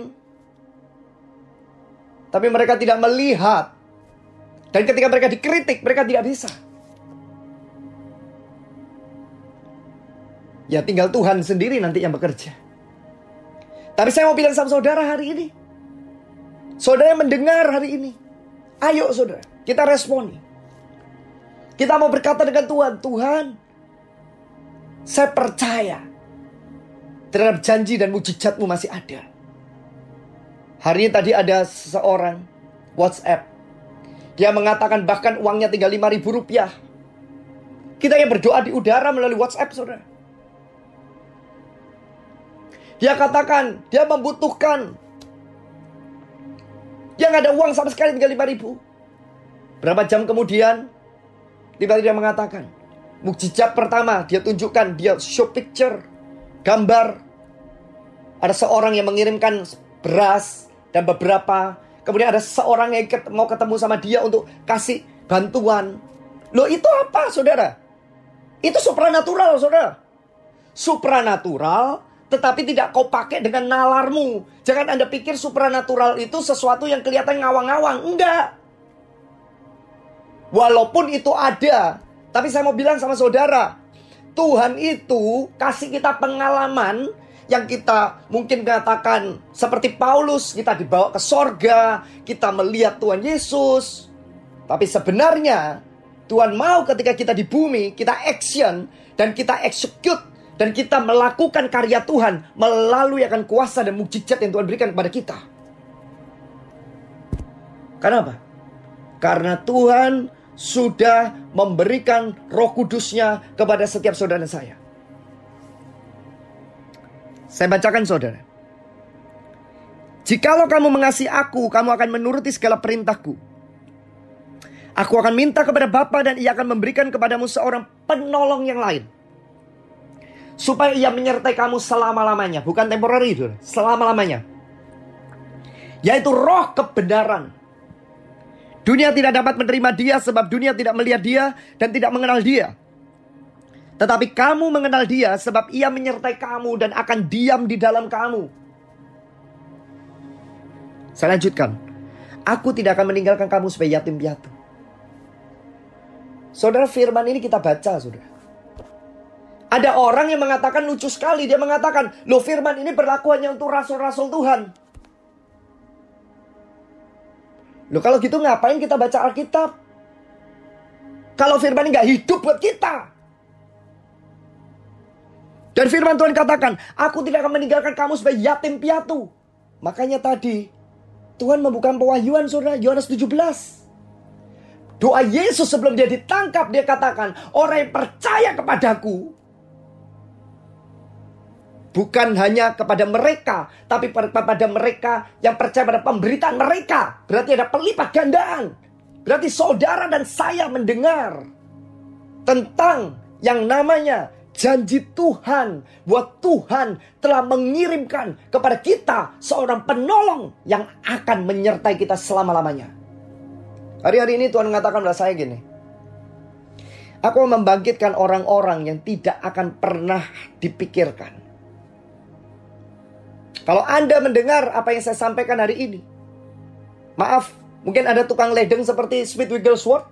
Tapi mereka tidak melihat. Dan ketika mereka dikritik, mereka tidak bisa. Ya tinggal Tuhan sendiri nanti yang bekerja. Tapi saya mau bilang sama saudara hari ini. Saudara yang mendengar hari ini, ayo saudara, kita responi. Kita mau berkata dengan Tuhan, Tuhan, saya percaya terhadap janji dan mujizat-Mu masih ada. Hari ini tadi ada seseorang WhatsApp. Dia mengatakan bahkan uangnya tinggal Rp5.000. Kita yang berdoa di udara melalui WhatsApp, saudara. Dia katakan, dia membutuhkan. Dia nggak ada uang sama sekali, tinggal 5.000. Berapa jam kemudian, tiba-tiba dia mengatakan, mukjizat pertama dia tunjukkan, dia show picture, gambar. Ada seorang yang mengirimkan beras dan beberapa. Kemudian ada seorang yang mau ketemu sama dia untuk kasih bantuan. Loh itu apa saudara? Itu supranatural saudara. Supranatural, tetapi tidak kau pakai dengan nalarmu. Jangan Anda pikir supranatural itu sesuatu yang kelihatan ngawang-ngawang. Enggak. Walaupun itu ada, tapi saya mau bilang sama saudara, Tuhan itu kasih kita pengalaman yang kita mungkin katakan seperti Paulus, kita dibawa ke sorga, kita melihat Tuhan Yesus. Tapi sebenarnya Tuhan mau ketika kita di bumi, kita action dan kita execute dan kita melakukan karya Tuhan melalui akan kuasa dan mukjizat yang Tuhan berikan kepada kita. Kenapa? Karena Tuhan sudah memberikan Roh Kudus-Nya kepada setiap saudara dan saya. Saya bacakan saudara. Jikalau kamu mengasihi aku, kamu akan menuruti segala perintahku. Aku akan minta kepada Bapa dan ia akan memberikan kepadamu seorang penolong yang lain, supaya ia menyertai kamu selama-lamanya. Bukan temporary itu, selama-lamanya. Yaitu Roh kebenaran. Dunia tidak dapat menerima dia sebab dunia tidak melihat dia dan tidak mengenal dia. Tetapi kamu mengenal Dia sebab Ia menyertai kamu dan akan diam di dalam kamu. Saya lanjutkan. Aku tidak akan meninggalkan kamu sebagai yatim piatu. Saudara, firman ini kita baca, saudara. Ada orang yang mengatakan lucu sekali. Dia mengatakan, loh, firman ini berlaku hanya untuk rasul-rasul Tuhan. Loh, kalau gitu ngapain kita baca Alkitab? Kalau firman ini gak hidup buat kita. Dan firman Tuhan katakan, aku tidak akan meninggalkan kamu sebagai yatim piatu. Makanya tadi Tuhan membuka pewahyuan, saudara, Yohanes 17. Doa Yesus sebelum dia ditangkap, dia katakan, orang yang percaya kepadaku, bukan hanya kepada mereka, tapi kepada mereka yang percaya pada pemberitaan mereka. Berarti ada pelipat gandaan. Berarti saudara dan saya mendengar tentang yang namanya janji Tuhan, buat Tuhan telah mengirimkan kepada kita seorang penolong yang akan menyertai kita selama-lamanya. Hari-hari ini Tuhan mengatakan kepada saya gini, aku membangkitkan orang-orang yang tidak akan pernah dipikirkan. Kalau Anda mendengar apa yang saya sampaikan hari ini, maaf, mungkin ada tukang ledeng seperti Smith Wigglesworth.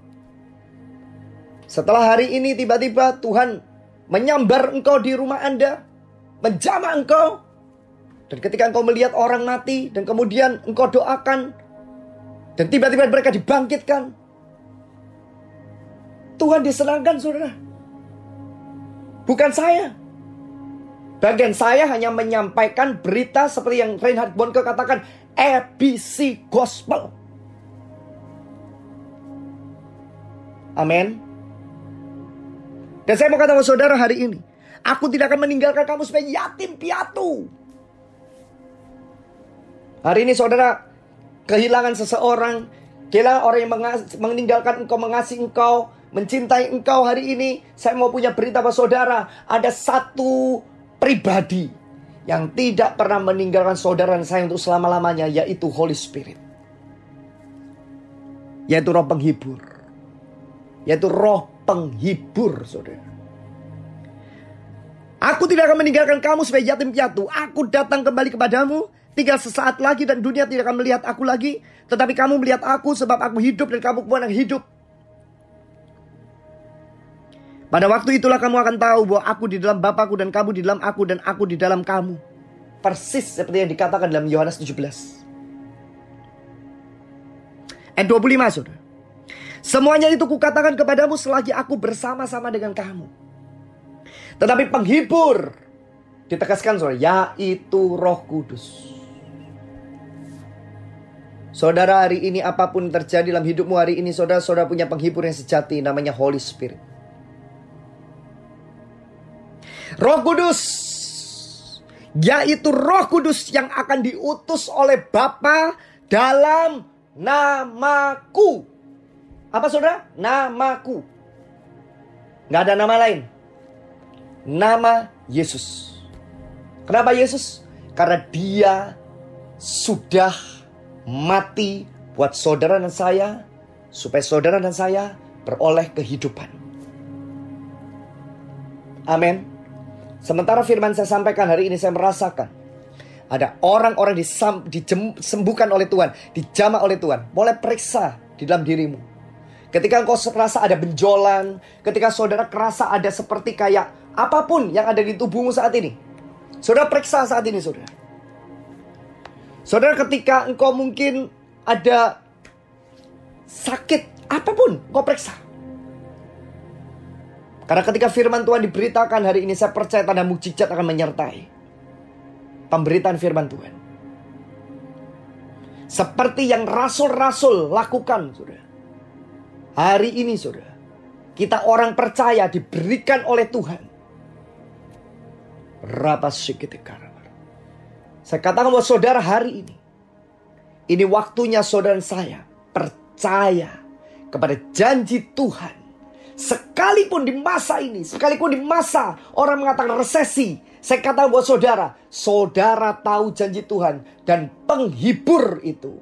Setelah hari ini tiba-tiba Tuhan menyambar engkau di rumah Anda, menjamah engkau. Dan ketika engkau melihat orang mati dan kemudian engkau doakan, dan tiba-tiba mereka dibangkitkan, Tuhan disenangkan, saudara. Bukan saya. Bagian saya hanya menyampaikan berita seperti yang Reinhard Bonnke katakan, ABC Gospel. Amin. Dan saya mau kata kepada saudara hari ini, aku tidak akan meninggalkan kamu sebagai yatim piatu. Hari ini saudara kehilangan seseorang, kehilangan orang yang meninggalkan engkau, mengasihi engkau, mencintai engkau. Hari ini saya mau punya berita kepada saudara. Ada satu pribadi yang tidak pernah meninggalkan saudara dan saya untuk selama-lamanya, yaitu Holy Spirit. Yaitu roh penghibur. Yaitu roh penghibur, saudara. Aku tidak akan meninggalkan kamu sebagai yatim piatu. Aku datang kembali kepadamu. Tinggal sesaat lagi dan dunia tidak akan melihat aku lagi. Tetapi kamu melihat aku sebab aku hidup dan kamu pun yang hidup. Pada waktu itulah kamu akan tahu bahwa aku di dalam Bapakku dan kamu di dalam aku dan aku di dalam kamu. Persis seperti yang dikatakan dalam Yohanes 17. Ayat 25, saudara. Semuanya itu kukatakan kepadamu selagi aku bersama-sama dengan kamu. Tetapi penghibur, ditegaskan saudara, yaitu Roh Kudus. Saudara, hari ini apapun terjadi dalam hidupmu hari ini, saudara punya penghibur yang sejati, namanya Holy Spirit. Roh Kudus, yaitu Roh Kudus yang akan diutus oleh Bapa dalam namaku. Apa saudara? Namaku. Gak ada nama lain. Nama Yesus. Kenapa Yesus? Karena dia sudah mati buat saudara dan saya, supaya saudara dan saya beroleh kehidupan. Amin. Sementara firman saya sampaikan hari ini, saya merasakan ada orang-orang disembuhkan oleh Tuhan, dijamah oleh Tuhan. Boleh periksa di dalam dirimu. Ketika engkau merasa ada benjolan, ketika saudara kerasa ada seperti kayak apapun yang ada di tubuhmu saat ini, saudara periksa saat ini, saudara. Saudara, ketika engkau mungkin ada sakit apapun, engkau periksa. Karena ketika firman Tuhan diberitakan hari ini, saya percaya tanda mukjizat akan menyertai pemberitaan firman Tuhan. Seperti yang rasul-rasul lakukan, saudara. Hari ini, saudara, kita orang percaya diberikan oleh Tuhan. Saya katakan buat saudara hari ini waktunya saudara dan saya percaya kepada janji Tuhan. Sekalipun di masa ini, sekalipun di masa orang mengatakan resesi, saya katakan buat saudara, saudara tahu janji Tuhan, dan penghibur itu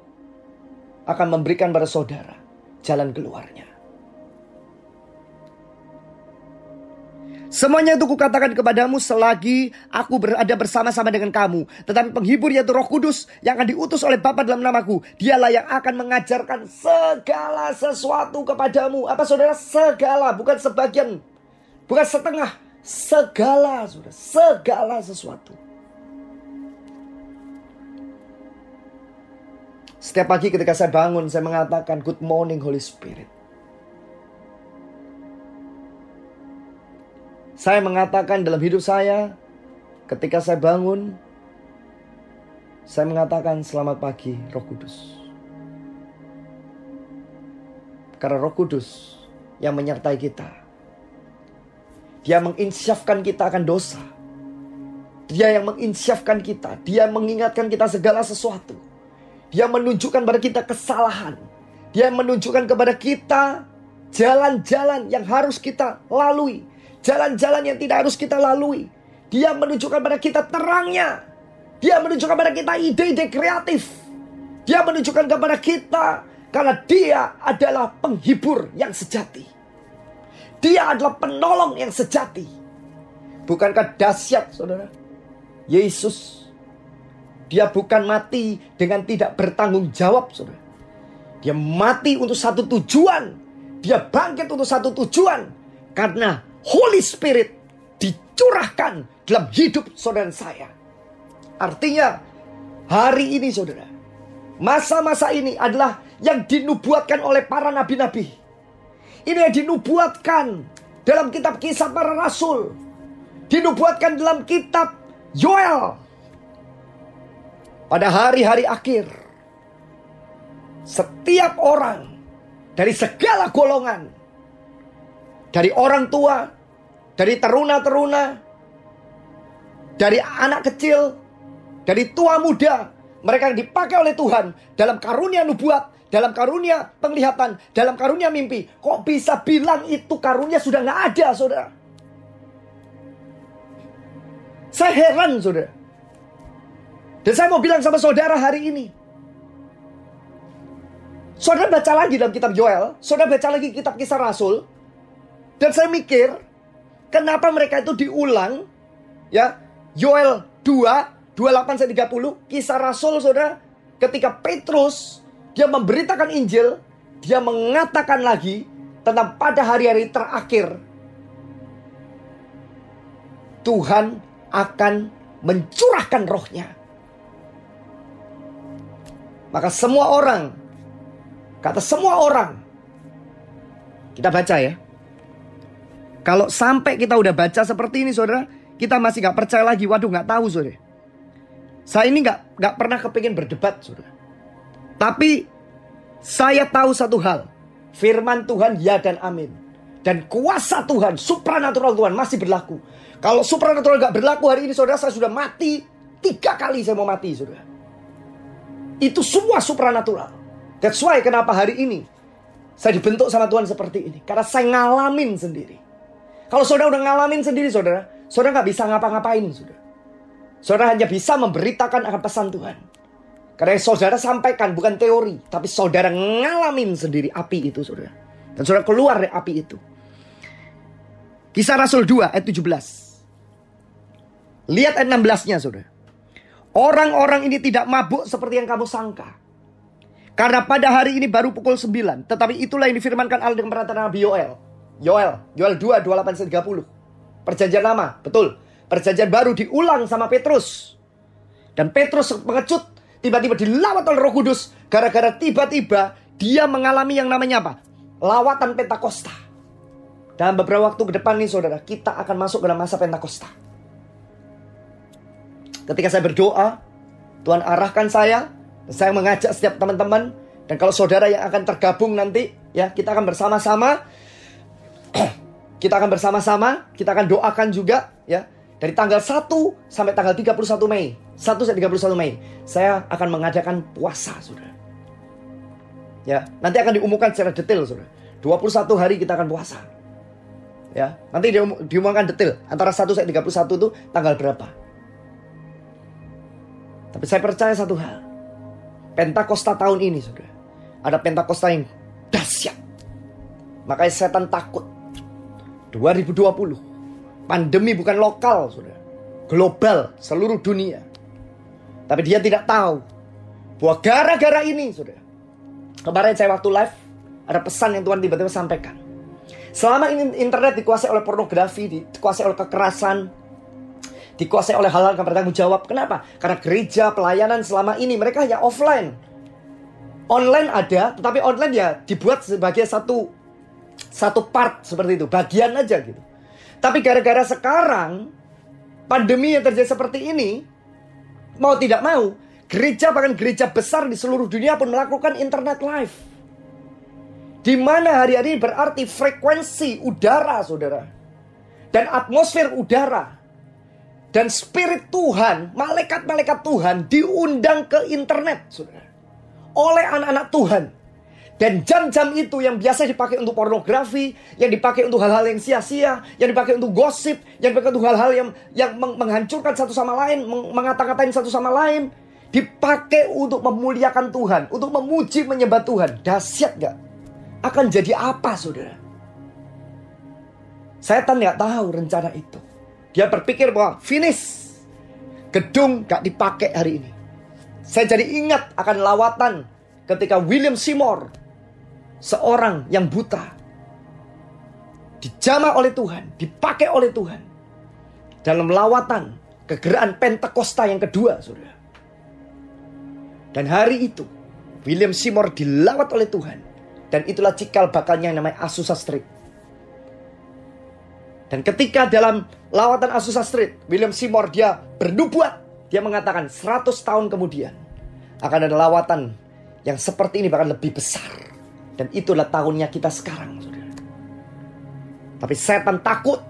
akan memberikan pada saudara jalan keluarnya. Semuanya itu kukatakan kepadamu selagi aku berada bersama-sama dengan kamu. Tetapi penghibur yaitu Roh Kudus yang akan diutus oleh Bapa dalam namaku. Dialah yang akan mengajarkan segala sesuatu kepadamu. Apa saudara? Segala, bukan sebagian. Bukan setengah. Segala, saudara. Segala sesuatu. Setiap pagi ketika saya bangun, saya mengatakan, "Good morning Holy Spirit." Saya mengatakan dalam hidup saya, ketika saya bangun, saya mengatakan selamat pagi Roh Kudus. Karena Roh Kudus yang menyertai kita. Dia menginsyafkan kita akan dosa. Dia yang menginsyafkan kita. Dia mengingatkan kita segala sesuatu. Dia menunjukkan kepada kita kesalahan. Dia menunjukkan kepada kita jalan-jalan yang harus kita lalui. Jalan-jalan yang tidak harus kita lalui. Dia menunjukkan pada kita terangnya. Dia menunjukkan pada kita ide-ide kreatif. Dia menunjukkan kepada kita. Karena dia adalah penghibur yang sejati. Dia adalah penolong yang sejati. Bukankah dahsyat saudara? Yesus. Dia bukan mati dengan tidak bertanggung jawab saudara. Dia mati untuk satu tujuan. Dia bangkit untuk satu tujuan. Karena Holy Spirit dicurahkan dalam hidup saudara saya. Artinya hari ini saudara, masa-masa ini adalah yang dinubuatkan oleh para nabi-nabi. Ini yang dinubuatkan dalam kitab Kisah Para Rasul. Dinubuatkan dalam kitab Yoel. Pada hari-hari akhir, setiap orang dari segala golongan, dari orang tua, dari teruna-teruna, dari anak kecil, dari tua muda, mereka yang dipakai oleh Tuhan dalam karunia nubuat, dalam karunia penglihatan, dalam karunia mimpi. Kok bisa bilang itu karunia sudah gak ada, saudara? Saya heran, saudara. Dan saya mau bilang sama saudara hari ini. Saudara baca lagi dalam kitab Yoel, saudara baca lagi kitab Kisah Rasul. Dan saya mikir, kenapa mereka itu diulang, ya, Yoel 2, 28-30, Kisah Rasul, saudara, ketika Petrus, dia memberitakan Injil, dia mengatakan lagi, tentang pada hari-hari terakhir, Tuhan akan mencurahkan rohnya. Maka semua orang, kata semua orang, kita baca ya. Kalau sampai kita udah baca seperti ini saudara, kita masih gak percaya lagi. Waduh gak tahu saudara. Saya ini gak pernah kepingin berdebat saudara. Tapi saya tahu satu hal. Firman Tuhan ya dan amin. Dan kuasa Tuhan, supranatural Tuhan masih berlaku. Kalau supranatural gak berlaku hari ini saudara, saya sudah mati 3 kali saya mau mati saudara. Itu semua supranatural. That's why kenapa hari ini saya dibentuk sama Tuhan seperti ini. Karena saya ngalamin sendiri. Kalau saudara udah ngalamin sendiri saudara, saudara gak bisa ngapa-ngapain saudara. Saudara hanya bisa memberitakan akan pesan Tuhan. Karena yang saudara sampaikan bukan teori, tapi saudara ngalamin sendiri api itu saudara. Dan saudara keluar dari api itu. Kisah Rasul 2 ayat 17. Lihat ayat 16-nya saudara. Orang-orang ini tidak mabuk seperti yang kamu sangka. Karena pada hari ini baru pukul 9. Tetapi itulah yang difirmankan Allah dengan perkataan Nabi Yoel. Yoel 2, 28-30. Perjanjian lama, betul. Perjanjian baru diulang sama Petrus. Dan Petrus pengecut, tiba-tiba dilawat oleh Roh Kudus. Gara-gara tiba-tiba dia mengalami yang namanya apa? Lawatan Pentakosta. Dalam beberapa waktu ke depan nih saudara, kita akan masuk dalam masa Pentakosta. Ketika saya berdoa, Tuhan arahkan saya. Saya mengajak setiap teman-teman. Dan kalau saudara yang akan tergabung nanti, ya kita akan bersama-sama. Kita akan bersama-sama, kita akan doakan juga ya. Dari tanggal 1 sampai tanggal 31 Mei. 1 sampai 31 Mei. Saya akan mengadakan puasa, saudara. Ya, nanti akan diumumkan secara detail, saudara. 21 hari kita akan puasa. Ya, nanti diumumkan detail antara 1 sampai 31 itu tanggal berapa. Tapi saya percaya satu hal. Pentakosta tahun ini, saudara, ada Pentakosta yang dahsyat. Makanya setan takut. 2020 Pandemi bukan lokal, saudara. Global, seluruh dunia. Tapi dia tidak tahu bahwa gara-gara ini, saudara. Kemarin saya waktu live, ada pesan yang Tuhan tiba-tiba sampaikan. Selama ini internet dikuasai oleh pornografi, dikuasai oleh kekerasan, dikuasai oleh hal-hal yang bertanggung jawab. Kenapa? Karena gereja, pelayanan selama ini mereka hanya offline. Online ada, tetapi online ya dibuat sebagai satu part seperti itu, bagian aja gitu. Tapi gara-gara sekarang pandemi yang terjadi seperti ini, mau tidak mau, gereja bahkan gereja besar di seluruh dunia pun melakukan internet live. Di mana hari-hari berarti frekuensi udara, saudara, dan atmosfer udara, dan spirit Tuhan, malaikat-malaikat Tuhan diundang ke internet, saudara, oleh anak-anak Tuhan. Dan jam-jam itu yang biasa dipakai untuk pornografi, yang dipakai untuk hal-hal yang sia-sia, yang dipakai untuk gosip, yang dipakai untuk hal-hal yang menghancurkan satu sama lain, mengata-katain satu sama lain, dipakai untuk memuliakan Tuhan, untuk memuji menyembah Tuhan. Dahsyat gak? Akan jadi apa, saudara? Setan gak tahu rencana itu. Dia berpikir bahwa finish, gedung gak dipakai hari ini. Saya jadi ingat akan lawatan ketika William Seymour, seorang yang buta, dijamah oleh Tuhan, dipakai oleh Tuhan dalam lawatan kegeraan Pentakosta yang kedua, saudara. Dan hari itu William Seymour dilawat oleh Tuhan. Dan itulah cikal bakalnya yang namanya Azusa Street. Dan ketika dalam lawatan Azusa Street, William Seymour dia bernubuat. Dia mengatakan 100 tahun kemudian akan ada lawatan yang seperti ini, bahkan lebih besar. Dan itulah tahunnya kita sekarang, saudara. Tapi setan takut.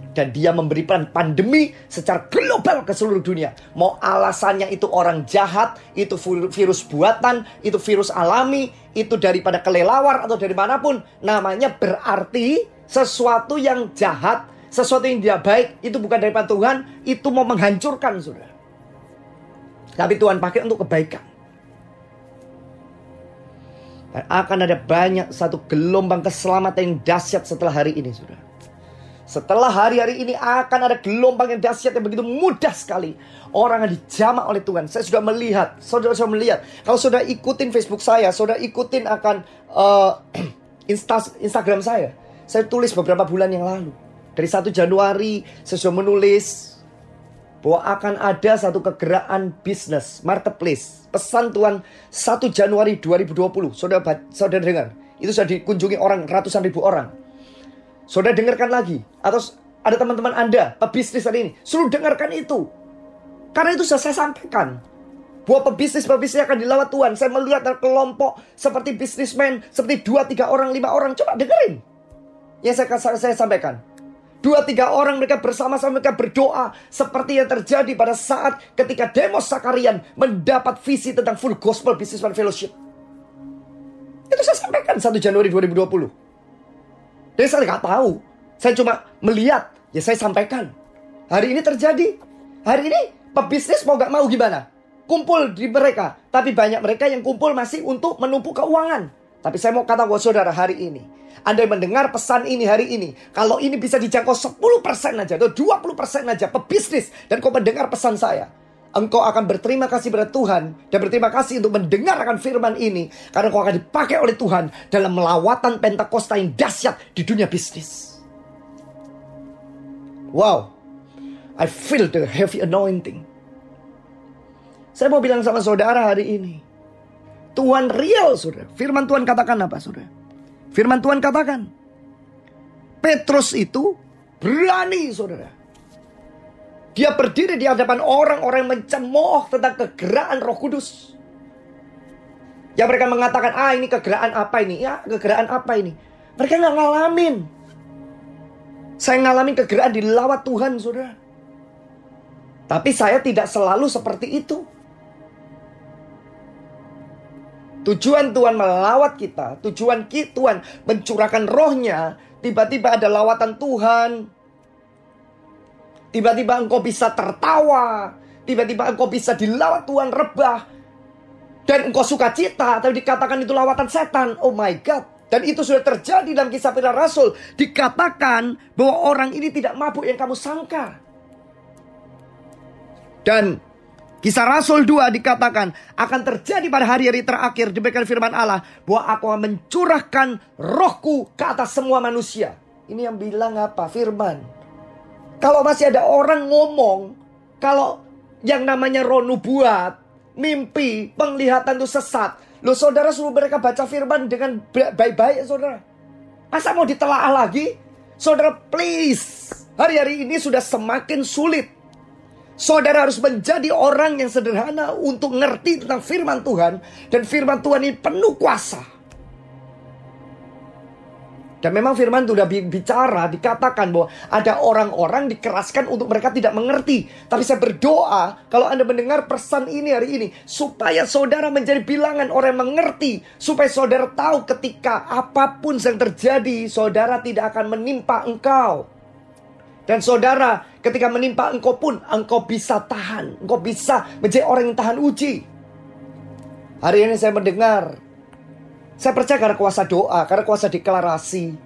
Dan dia memberikan pandemi secara global ke seluruh dunia. Mau alasannya itu orang jahat, itu virus buatan, itu virus alami, itu daripada kelelawar atau dari manapun. Namanya berarti sesuatu yang jahat, sesuatu yang tidak baik, itu bukan daripada Tuhan, itu mau menghancurkan, saudara. Tapi Tuhan pakai untuk kebaikan. Dan akan ada banyak satu gelombang keselamatan yang dahsyat setelah hari ini, saudara. Setelah hari-hari ini akan ada gelombang yang dahsyat yang begitu mudah sekali. Orang yang dijamah oleh Tuhan. Saya sudah melihat, saudara sudah melihat. Kalau sudah ikutin Facebook saya, sudah ikutin akan Instagram saya. Saya tulis beberapa bulan yang lalu. Dari 1 Januari saya sudah menulis bahwa akan ada satu kegeraan bisnis, marketplace. Pesan Tuhan 1 Januari 2020. Saudara dengar. Itu sudah dikunjungi orang, ratusan ribu orang. Saudara dengarkan lagi. Atau ada teman-teman Anda, pebisnis hari ini, suruh dengarkan itu. Karena itu sudah saya sampaikan. Bahwa pebisnis-pebisnis akan dilawat Tuhan. Saya melihat ada kelompok seperti bisnismen, seperti 2-3 orang, 5 orang. Coba dengerin yang saya sampaikan. 2-3 orang mereka bersama-sama, mereka berdoa. Seperti yang terjadi pada saat ketika Demos Sakarian mendapat visi tentang full gospel businessman fellowship. Itu saya sampaikan 1 Januari 2020. Dan saya nggak tahu. Saya cuma melihat. Ya saya sampaikan. Hari ini terjadi. Hari ini pebisnis mau nggak mau gimana? Kumpul di mereka. Tapi banyak mereka yang kumpul masih untuk menumpuk keuangan. Tapi saya mau kata buat saudara hari ini. Anda yang mendengar pesan ini hari ini. Kalau ini bisa dijangkau 10% aja. Atau 20% aja pebisnis. Dan kau mendengar pesan saya. Engkau akan berterima kasih pada Tuhan. Dan berterima kasih untuk mendengarkan firman ini. Karena kau akan dipakai oleh Tuhan dalam melawatan Pentakosta yang dahsyat di dunia bisnis. Wow. I feel the heavy anointing. Saya mau bilang sama saudara hari ini. Tuhan real, saudara. Firman Tuhan katakan apa, saudara? Firman Tuhan katakan. Petrus itu berani, saudara. Dia berdiri di hadapan orang-orang yang mencemooh tentang kegeraan Roh Kudus. Yang mereka mengatakan, ini kegeraan apa ini? Ya, kegeraan apa ini? Mereka nggak ngalamin. Saya ngalamin kegeraan dilawat Tuhan, saudara. Tapi saya tidak selalu seperti itu. Tujuan Tuhan melawat kita, tujuan Tuhan mencurahkan rohnya. Tiba-tiba ada lawatan Tuhan. Tiba-tiba engkau bisa tertawa. Tiba-tiba engkau bisa dilawat Tuhan rebah. Dan engkau sukacita. Tapi dikatakan itu lawatan setan. Oh my God. Dan itu sudah terjadi dalam Kisah Para Rasul. Dikatakan bahwa orang ini tidak mabuk yang kamu sangka. Dan Kisah Rasul 2 dikatakan akan terjadi pada hari-hari terakhir. Demikian firman Allah, bahwa aku akan mencurahkan rohku ke atas semua manusia. Ini yang bilang apa? Firman. Kalau masih ada orang ngomong, kalau yang namanya roh nubuat, mimpi, penglihatan itu sesat. Loh saudara, suruh mereka baca firman dengan baik-baik saudara. Masa mau ditelaah lagi? Saudara please, hari-hari ini sudah semakin sulit. Saudara harus menjadi orang yang sederhana untuk ngerti tentang firman Tuhan. Dan firman Tuhan ini penuh kuasa. Dan memang firman itu sudah bicara, dikatakan bahwa ada orang-orang dikeraskan untuk mereka tidak mengerti. Tapi saya berdoa, kalau Anda mendengar pesan ini hari ini, supaya saudara menjadi bilangan orang yang mengerti. Supaya saudara tahu ketika apapun yang terjadi, saudara tidak akan menimpa engkau. Dan saudara, ketika menimpa engkau pun, engkau bisa tahan. Engkau bisa menjadi orang yang tahan uji. Hari ini saya mendengar, saya percaya karena kuasa doa, karena kuasa deklarasi.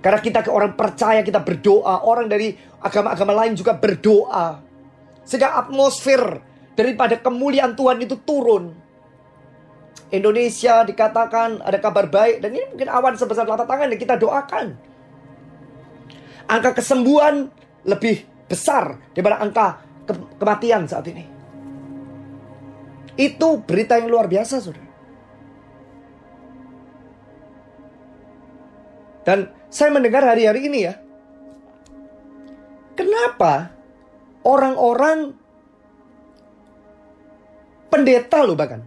Karena kita orang percaya, kita berdoa. Orang dari agama-agama lain juga berdoa. Sehingga atmosfer daripada kemuliaan Tuhan itu turun. Indonesia dikatakan ada kabar baik. Dan ini mungkin awan sebesar telapak tangan yang kita doakan. Angka kesembuhan lebih besar daripada angka kematian saat ini. Itu berita yang luar biasa, saudara. Dan saya mendengar hari-hari ini ya, kenapa orang-orang pendeta loh bahkan.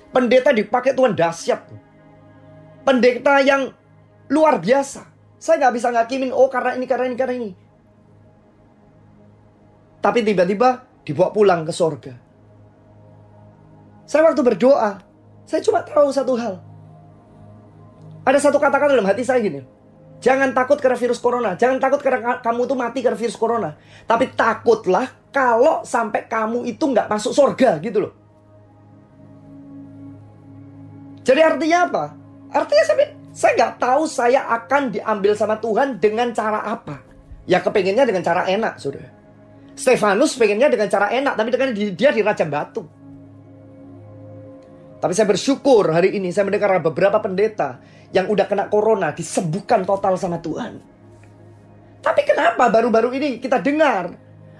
Pendeta dipakai Tuhan dahsyat. Pendeta yang luar biasa. Saya nggak bisa ngakimin, oh karena ini. Tapi tiba-tiba dibawa pulang ke sorga. Saya waktu berdoa, saya cuma tahu satu hal. Ada satu kata-kata dalam hati saya gini. Jangan takut karena virus corona. Jangan takut karena kamu tuh mati karena virus corona. Tapi takutlah kalau sampai kamu itu nggak masuk surga gitu loh. Jadi artinya apa? Artinya saya nggak tahu saya akan diambil sama Tuhan dengan cara apa. Ya kepengennya dengan cara enak, saudara. Stefanus pengennya dengan cara enak, tapi dengan dia dirajam batu. Tapi saya bersyukur hari ini saya mendengar beberapa pendeta yang udah kena corona disembuhkan total sama Tuhan. Tapi kenapa baru-baru ini kita dengar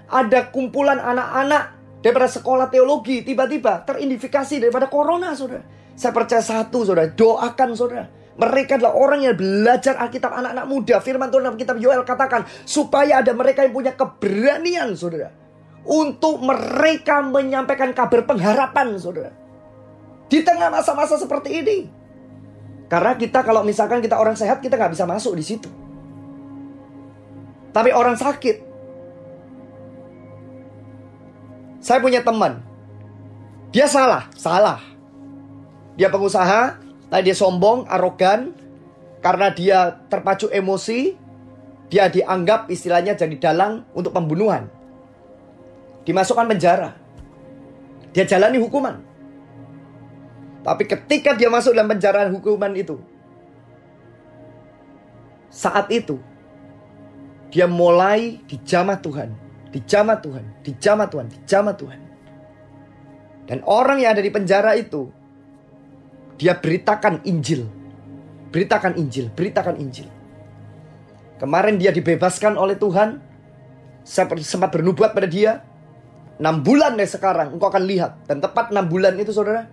ada kumpulan anak-anak daripada sekolah teologi tiba-tiba teridentifikasi daripada corona, saudara. Saya percaya satu, saudara, doakan saudara. Mereka adalah orang yang belajar Alkitab, anak-anak muda. Firman Tuhan dalam kitab Yoel katakan supaya ada mereka yang punya keberanian, saudara, untuk mereka menyampaikan kabar pengharapan, saudara, di tengah masa-masa seperti ini. Karena kita kalau misalkan kita orang sehat, kita nggak bisa masuk di situ. Tapi orang sakit. Saya punya teman. Dia salah. Dia pengusaha, tapi dia sombong, arogan. Karena dia terpacu emosi, dia dianggap istilahnya jadi dalang untuk pembunuhan. Dimasukkan penjara. Dia jalani hukuman. Tapi ketika dia masuk dalam penjara hukuman itu, saat itu dia mulai dijamah Tuhan. Dan orang yang ada di penjara itu, dia beritakan Injil. Kemarin dia dibebaskan oleh Tuhan. Saya sempat bernubuat pada dia, 6 bulan dari sekarang engkau akan lihat. Dan tepat 6 bulan itu, saudara,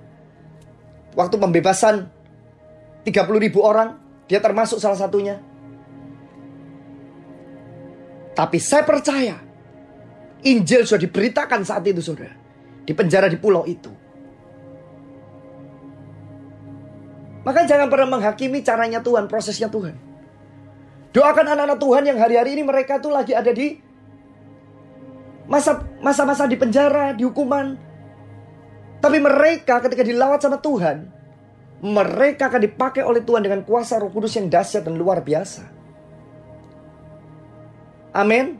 waktu pembebasan 30.000 orang, dia termasuk salah satunya. Tapi saya percaya Injil sudah diberitakan saat itu, saudara, di penjara di pulau itu. Maka jangan pernah menghakimi caranya Tuhan, prosesnya Tuhan. Doakan anak-anak Tuhan yang hari-hari ini mereka tuh lagi ada di masa-masa di penjara, di hukuman. Tapi mereka ketika dilawat sama Tuhan, mereka akan dipakai oleh Tuhan dengan kuasa Roh Kudus yang dahsyat dan luar biasa. Amin.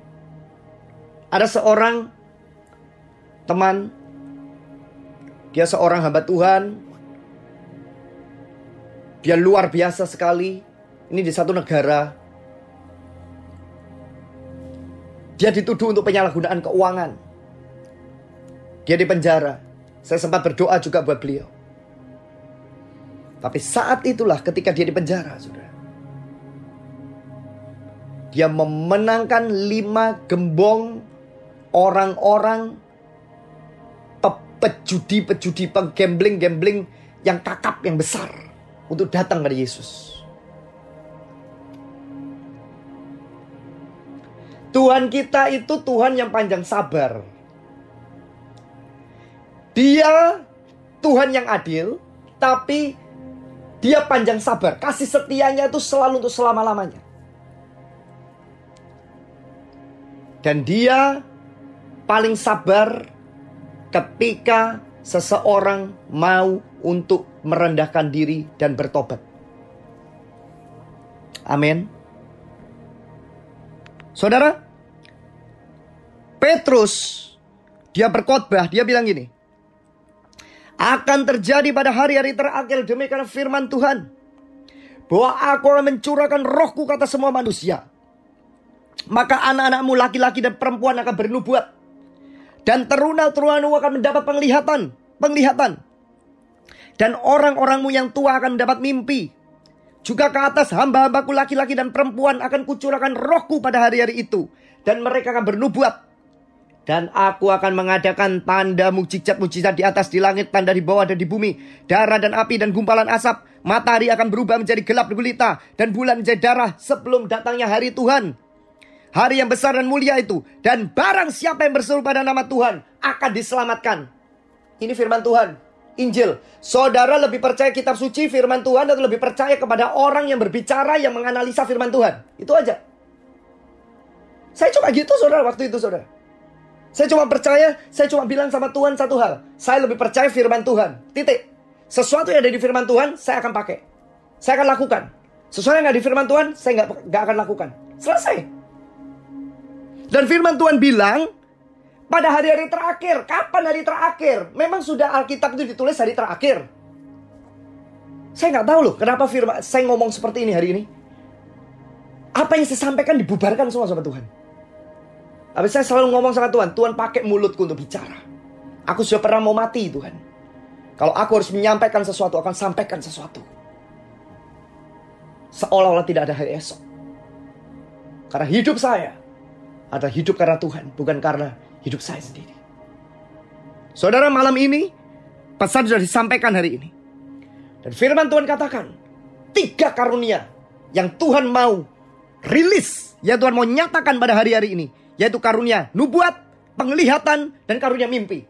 Ada seorang teman, dia seorang hamba Tuhan. Dia luar biasa sekali. Ini di satu negara. Dia dituduh untuk penyalahgunaan keuangan. Dia dipenjara. Saya sempat berdoa juga buat beliau. Tapi saat itulah ketika dia dipenjara, saudara, dia memenangkan 5 gembong orang-orang pejudi-pejudi, penggambling-gambling yang kakap, yang besar, untuk datang pada Yesus. Tuhan kita itu Tuhan yang panjang sabar. Dia Tuhan yang adil, tapi Dia panjang sabar. Kasih setianya itu selalu untuk selama-lamanya. Dan Dia paling sabar ketika seseorang mau untuk merendahkan diri dan bertobat. Amin. Saudara, Petrus, dia berkhotbah, dia bilang gini, akan terjadi pada hari-hari terakhir demikian firman Tuhan, bahwa aku akan mencurahkan rohku ke atas semua manusia. Maka anak-anakmu laki-laki dan perempuan akan bernubuat, dan teruna-terunamu akan mendapat penglihatan. Dan orang-orangmu yang tua akan mendapat mimpi. Juga ke atas hamba-hambaku laki-laki dan perempuan akan kucurahkan rohku pada hari-hari itu, dan mereka akan bernubuat. Dan aku akan mengadakan tanda mukjizat-mukjizat di atas, di langit, tanda di bawah dan di bumi, darah dan api dan gumpalan asap. Matahari akan berubah menjadi gelap gulita, dan bulan menjadi darah sebelum datangnya hari Tuhan, hari yang besar dan mulia itu. Dan barang siapa yang berseru pada nama Tuhan akan diselamatkan. Ini firman Tuhan, Injil. Saudara lebih percaya kitab suci, firman Tuhan, atau lebih percaya kepada orang yang berbicara, yang menganalisa firman Tuhan? Itu aja. Saya cuma gitu, saudara, waktu itu, saudara. Saya cuma percaya, saya cuma bilang sama Tuhan satu hal. Saya lebih percaya firman Tuhan. Titik. Sesuatu yang ada di firman Tuhan, saya akan pakai. Saya akan lakukan. Sesuatu yang ada di firman Tuhan, saya nggak akan lakukan. Selesai. Dan firman Tuhan bilang, pada hari-hari terakhir. Kapan hari terakhir? Memang sudah Alkitab itu ditulis hari terakhir. Saya nggak tahu loh, kenapa firman saya ngomong seperti ini hari ini. Apa yang saya sampaikan dibubarkan semua sama Tuhan. Tapi saya selalu ngomong sama Tuhan, Tuhan pakai mulutku untuk bicara. Aku sudah pernah mau mati, Tuhan. Kalau aku harus menyampaikan sesuatu, akan sampaikan sesuatu. Seolah-olah tidak ada hari esok. Karena hidup saya adalah hidup karena Tuhan, bukan karena hidup saya sendiri. Saudara, malam ini pesan sudah disampaikan hari ini. Dan firman Tuhan katakan, 3 karunia yang Tuhan mau rilis, yang Tuhan mau nyatakan pada hari-hari ini, yaitu karunia nubuat, penglihatan, dan karunia mimpi.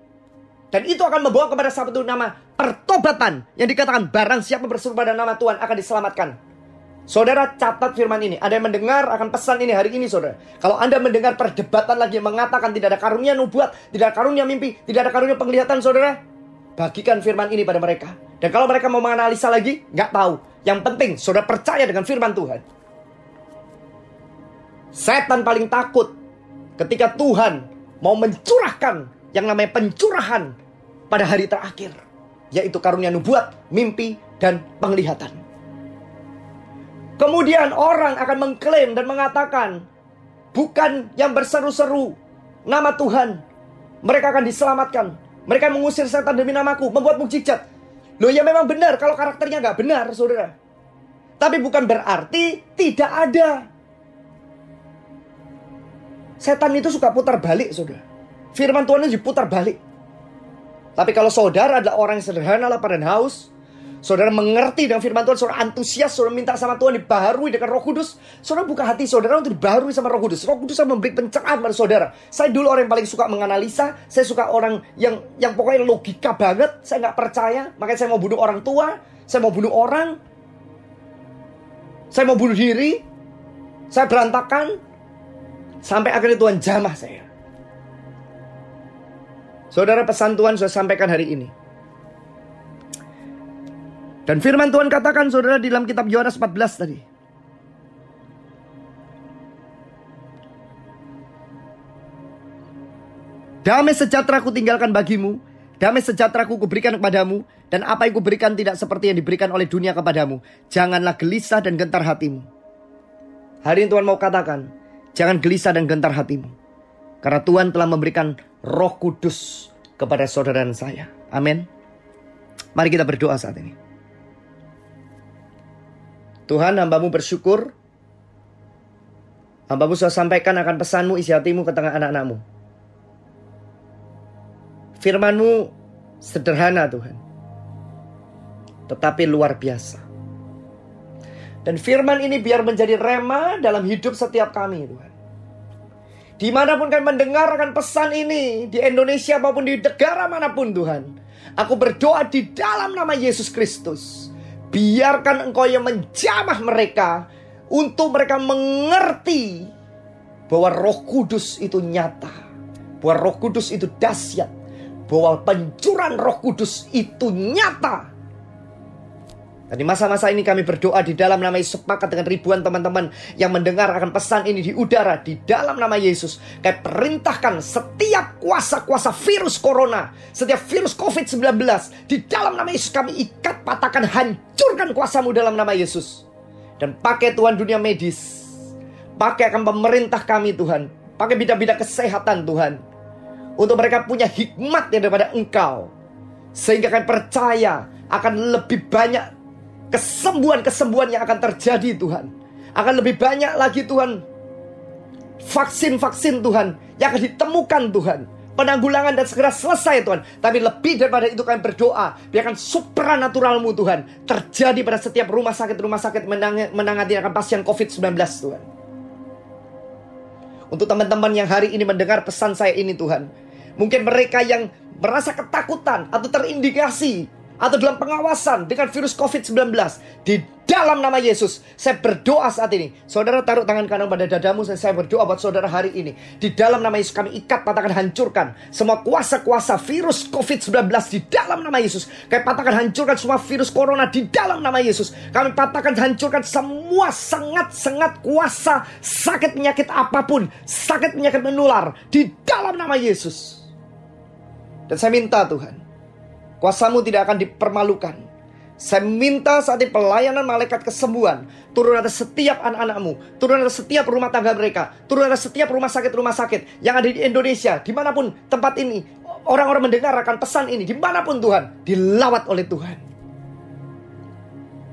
Dan itu akan membawa kepada satu nama pertobatan, yang dikatakan barang siapa berseru pada nama Tuhan akan diselamatkan. Saudara, catat firman ini. Ada yang mendengar akan pesan ini hari ini, saudara. Kalau Anda mendengar perdebatan lagi yang mengatakan tidak ada karunia nubuat, tidak ada karunia mimpi, tidak ada karunia penglihatan, saudara, bagikan firman ini pada mereka. Dan kalau mereka mau menganalisa lagi, nggak tahu. Yang penting, saudara percaya dengan firman Tuhan. Setan paling takut ketika Tuhan mau mencurahkan yang namanya pencurahan pada hari terakhir, yaitu karunia nubuat, mimpi, dan penglihatan. Kemudian orang akan mengklaim dan mengatakan, bukan yang berseru-seru nama Tuhan, mereka akan diselamatkan. Mereka mengusir setan demi namaku, membuat mukjizat. Loh ya, memang benar kalau karakternya nggak benar, saudara. Tapi bukan berarti tidak ada. Setan itu suka putar balik, saudara. Firman Tuhan itu diputar balik. Tapi kalau saudara adalah orang yang sederhana, lapar dan haus, saudara mengerti dengan firman Tuhan, saudara antusias, saudara minta sama Tuhan dibaharui dengan Roh Kudus, saudara buka hati saudara untuk dibaharui sama Roh Kudus. Roh Kudus akan memberi pencerahan pada saudara. Saya dulu orang yang paling suka menganalisa, saya suka orang yang pokoknya logika banget, saya nggak percaya, makanya saya mau bunuh orang tua, saya mau bunuh orang, saya mau bunuh diri, saya berantakan, sampai akhirnya Tuhan jamah saya. Saudara, pesan Tuhan saya sampaikan hari ini. Dan firman Tuhan katakan, saudara, di dalam kitab Yohanes 14 tadi. Damai sejahtera ku tinggalkan bagimu, Damai sejahtera kuberikan kepadamu, dan apa yang kuberikan tidak seperti yang diberikan oleh dunia kepadamu. Janganlah gelisah dan gentar hatimu. Hari ini Tuhan mau katakan, jangan gelisah dan gentar hatimu. Karena Tuhan telah memberikan Roh Kudus kepada saudara dan saya. Amin. Mari kita berdoa saat ini. Tuhan, hamba-Mu bersyukur. Hamba-Mu sudah sampaikan akan pesan-Mu, isi hati-Mu ke tengah anak-anak-Mu. Firman-Mu sederhana Tuhan, tetapi luar biasa. Dan firman ini biar menjadi rema dalam hidup setiap kami Tuhan. Dimanapun kami mendengar akan pesan ini, di Indonesia maupun di negara manapun Tuhan, aku berdoa di dalam nama Yesus Kristus, biarkan Engkau yang menjamah mereka, untuk mereka mengerti bahwa Roh Kudus itu nyata, bahwa Roh Kudus itu dahsyat, bahwa pencurahan Roh Kudus itu nyata. Dan di masa-masa ini kami berdoa di dalam nama Yesus, sepakat dengan ribuan teman-teman yang mendengar akan pesan ini di udara. Di dalam nama Yesus, kami perintahkan setiap kuasa-kuasa virus corona, setiap virus COVID-19, di dalam nama Yesus kami ikat, patahkan, hancurkan kuasa-Mu dalam nama Yesus. Dan pakai Tuhan dunia medis, pakai akan pemerintah kami Tuhan, pakai bidang-bidang kesehatan Tuhan, untuk mereka punya hikmat yang daripada Engkau, sehingga kami percaya akan lebih banyak kesembuhan-kesembuhan yang akan terjadi Tuhan. Akan lebih banyak lagi Tuhan vaksin-vaksin Tuhan yang akan ditemukan Tuhan, penanggulangan dan segera selesai Tuhan. Tapi lebih daripada itu kami berdoa, biarkan supranatural-Mu Tuhan terjadi pada setiap rumah sakit menangani akan pasien COVID-19 Tuhan. Untuk teman-teman yang hari ini mendengar pesan saya ini Tuhan, mungkin mereka yang merasa ketakutan atau terindikasi atau dalam pengawasan dengan virus COVID-19, di dalam nama Yesus saya berdoa saat ini. Saudara taruh tangan kanan pada dadamu, saya berdoa buat saudara hari ini. Di dalam nama Yesus kami ikat, patahkan, hancurkan semua kuasa-kuasa virus COVID-19 di dalam nama Yesus. Kami patahkan, hancurkan semua virus corona di dalam nama Yesus. Kami patahkan, hancurkan semua sengat-sengat kuasa sakit penyakit apapun, sakit penyakit menular di dalam nama Yesus. Dan saya minta Tuhan, kuasa-Mu tidak akan dipermalukan. Saya minta saat ini pelayanan malaikat kesembuhan turun atas setiap anak-anak-Mu, turun atas setiap rumah tangga mereka, turun atas setiap rumah sakit yang ada di Indonesia, dimanapun tempat ini orang-orang mendengar akan pesan ini, dimanapun Tuhan, dilawat oleh Tuhan.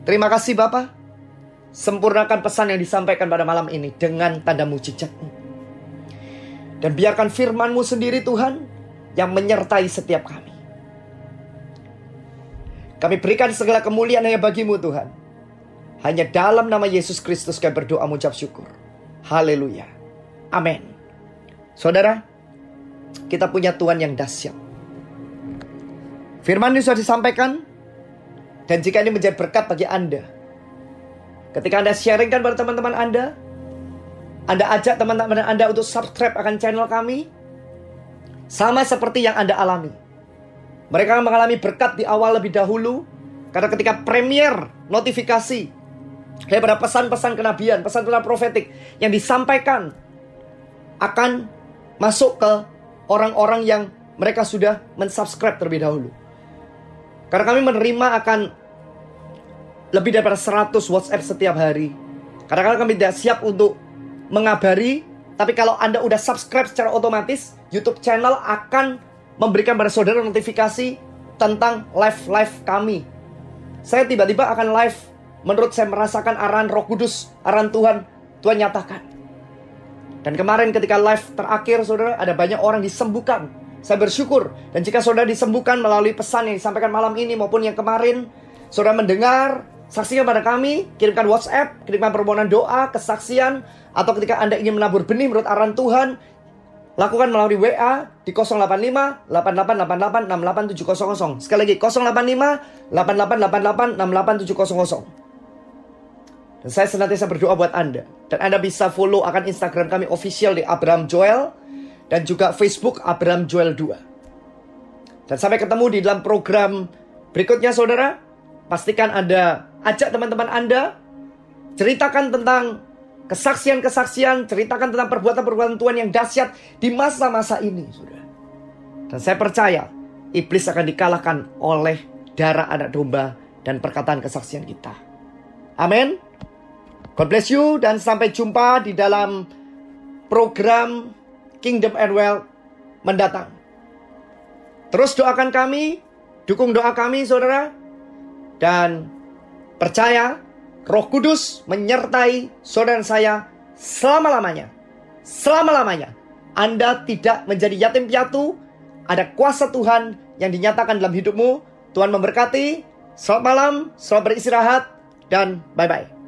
Terima kasih Bapa. Sempurnakan pesan yang disampaikan pada malam ini dengan tanda mujizat-Mu. Dan biarkan firman-Mu sendiri Tuhan yang menyertai setiap kami. Kami berikan segala kemuliaan hanya bagi-Mu Tuhan. Hanya dalam nama Yesus Kristus kami berdoa mengucap syukur. Haleluya. Amin. Saudara, kita punya Tuhan yang dahsyat. Firman ini sudah disampaikan. Dan jika ini menjadi berkat bagi Anda, ketika Anda sharingkan pada teman-teman Anda ajak teman-teman Anda untuk subscribe akan channel kami, sama seperti yang Anda alami. Mereka mengalami berkat di awal lebih dahulu, karena ketika premier notifikasi daripada pesan-pesan kenabian, pesan-pesan profetik yang disampaikan akan masuk ke orang-orang yang mereka sudah mensubscribe terlebih dahulu. Karena kami menerima akan lebih daripada 100 WhatsApp setiap hari. Kadang-kadang kami tidak siap untuk mengabari, tapi kalau Anda udah subscribe secara otomatis, YouTube channel akan memberikan pada saudara notifikasi tentang live kami. Saya tiba-tiba akan live menurut saya merasakan arahan Roh Kudus, arahan Tuhan nyatakan. Dan kemarin ketika live terakhir saudara, ada banyak orang disembuhkan. Saya bersyukur. Dan jika saudara disembuhkan melalui pesan yang disampaikan malam ini maupun yang kemarin, saudara mendengar, saksikan pada kami, kirimkan WhatsApp, kirimkan permohonan doa, kesaksian, atau ketika Anda ingin menabur benih menurut arahan Tuhan, lakukan melalui WA di 085 8888 68700. Sekali lagi 085 8888 68700. Dan saya senantiasa berdoa buat Anda. Dan Anda bisa follow akan Instagram kami official di Abraham Joel, dan juga Facebook Abraham Joel 2. Dan sampai ketemu di dalam program berikutnya saudara. Pastikan Anda ajak teman-teman Anda, ceritakan tentang kesaksian-kesaksian, ceritakan tentang perbuatan-perbuatan Tuhan yang dahsyat di masa-masa ini, saudara. Dan saya percaya iblis akan dikalahkan oleh darah anak domba dan perkataan kesaksian kita. Amin. God bless you dan sampai jumpa di dalam program Kingdom and Wealth mendatang. Terus doakan kami, dukung doa kami saudara, dan percaya Roh Kudus menyertai saudara saya selama-lamanya. Selama-lamanya. Anda tidak menjadi yatim piatu. Ada kuasa Tuhan yang dinyatakan dalam hidupmu. Tuhan memberkati. Selamat malam, selamat beristirahat, dan bye-bye.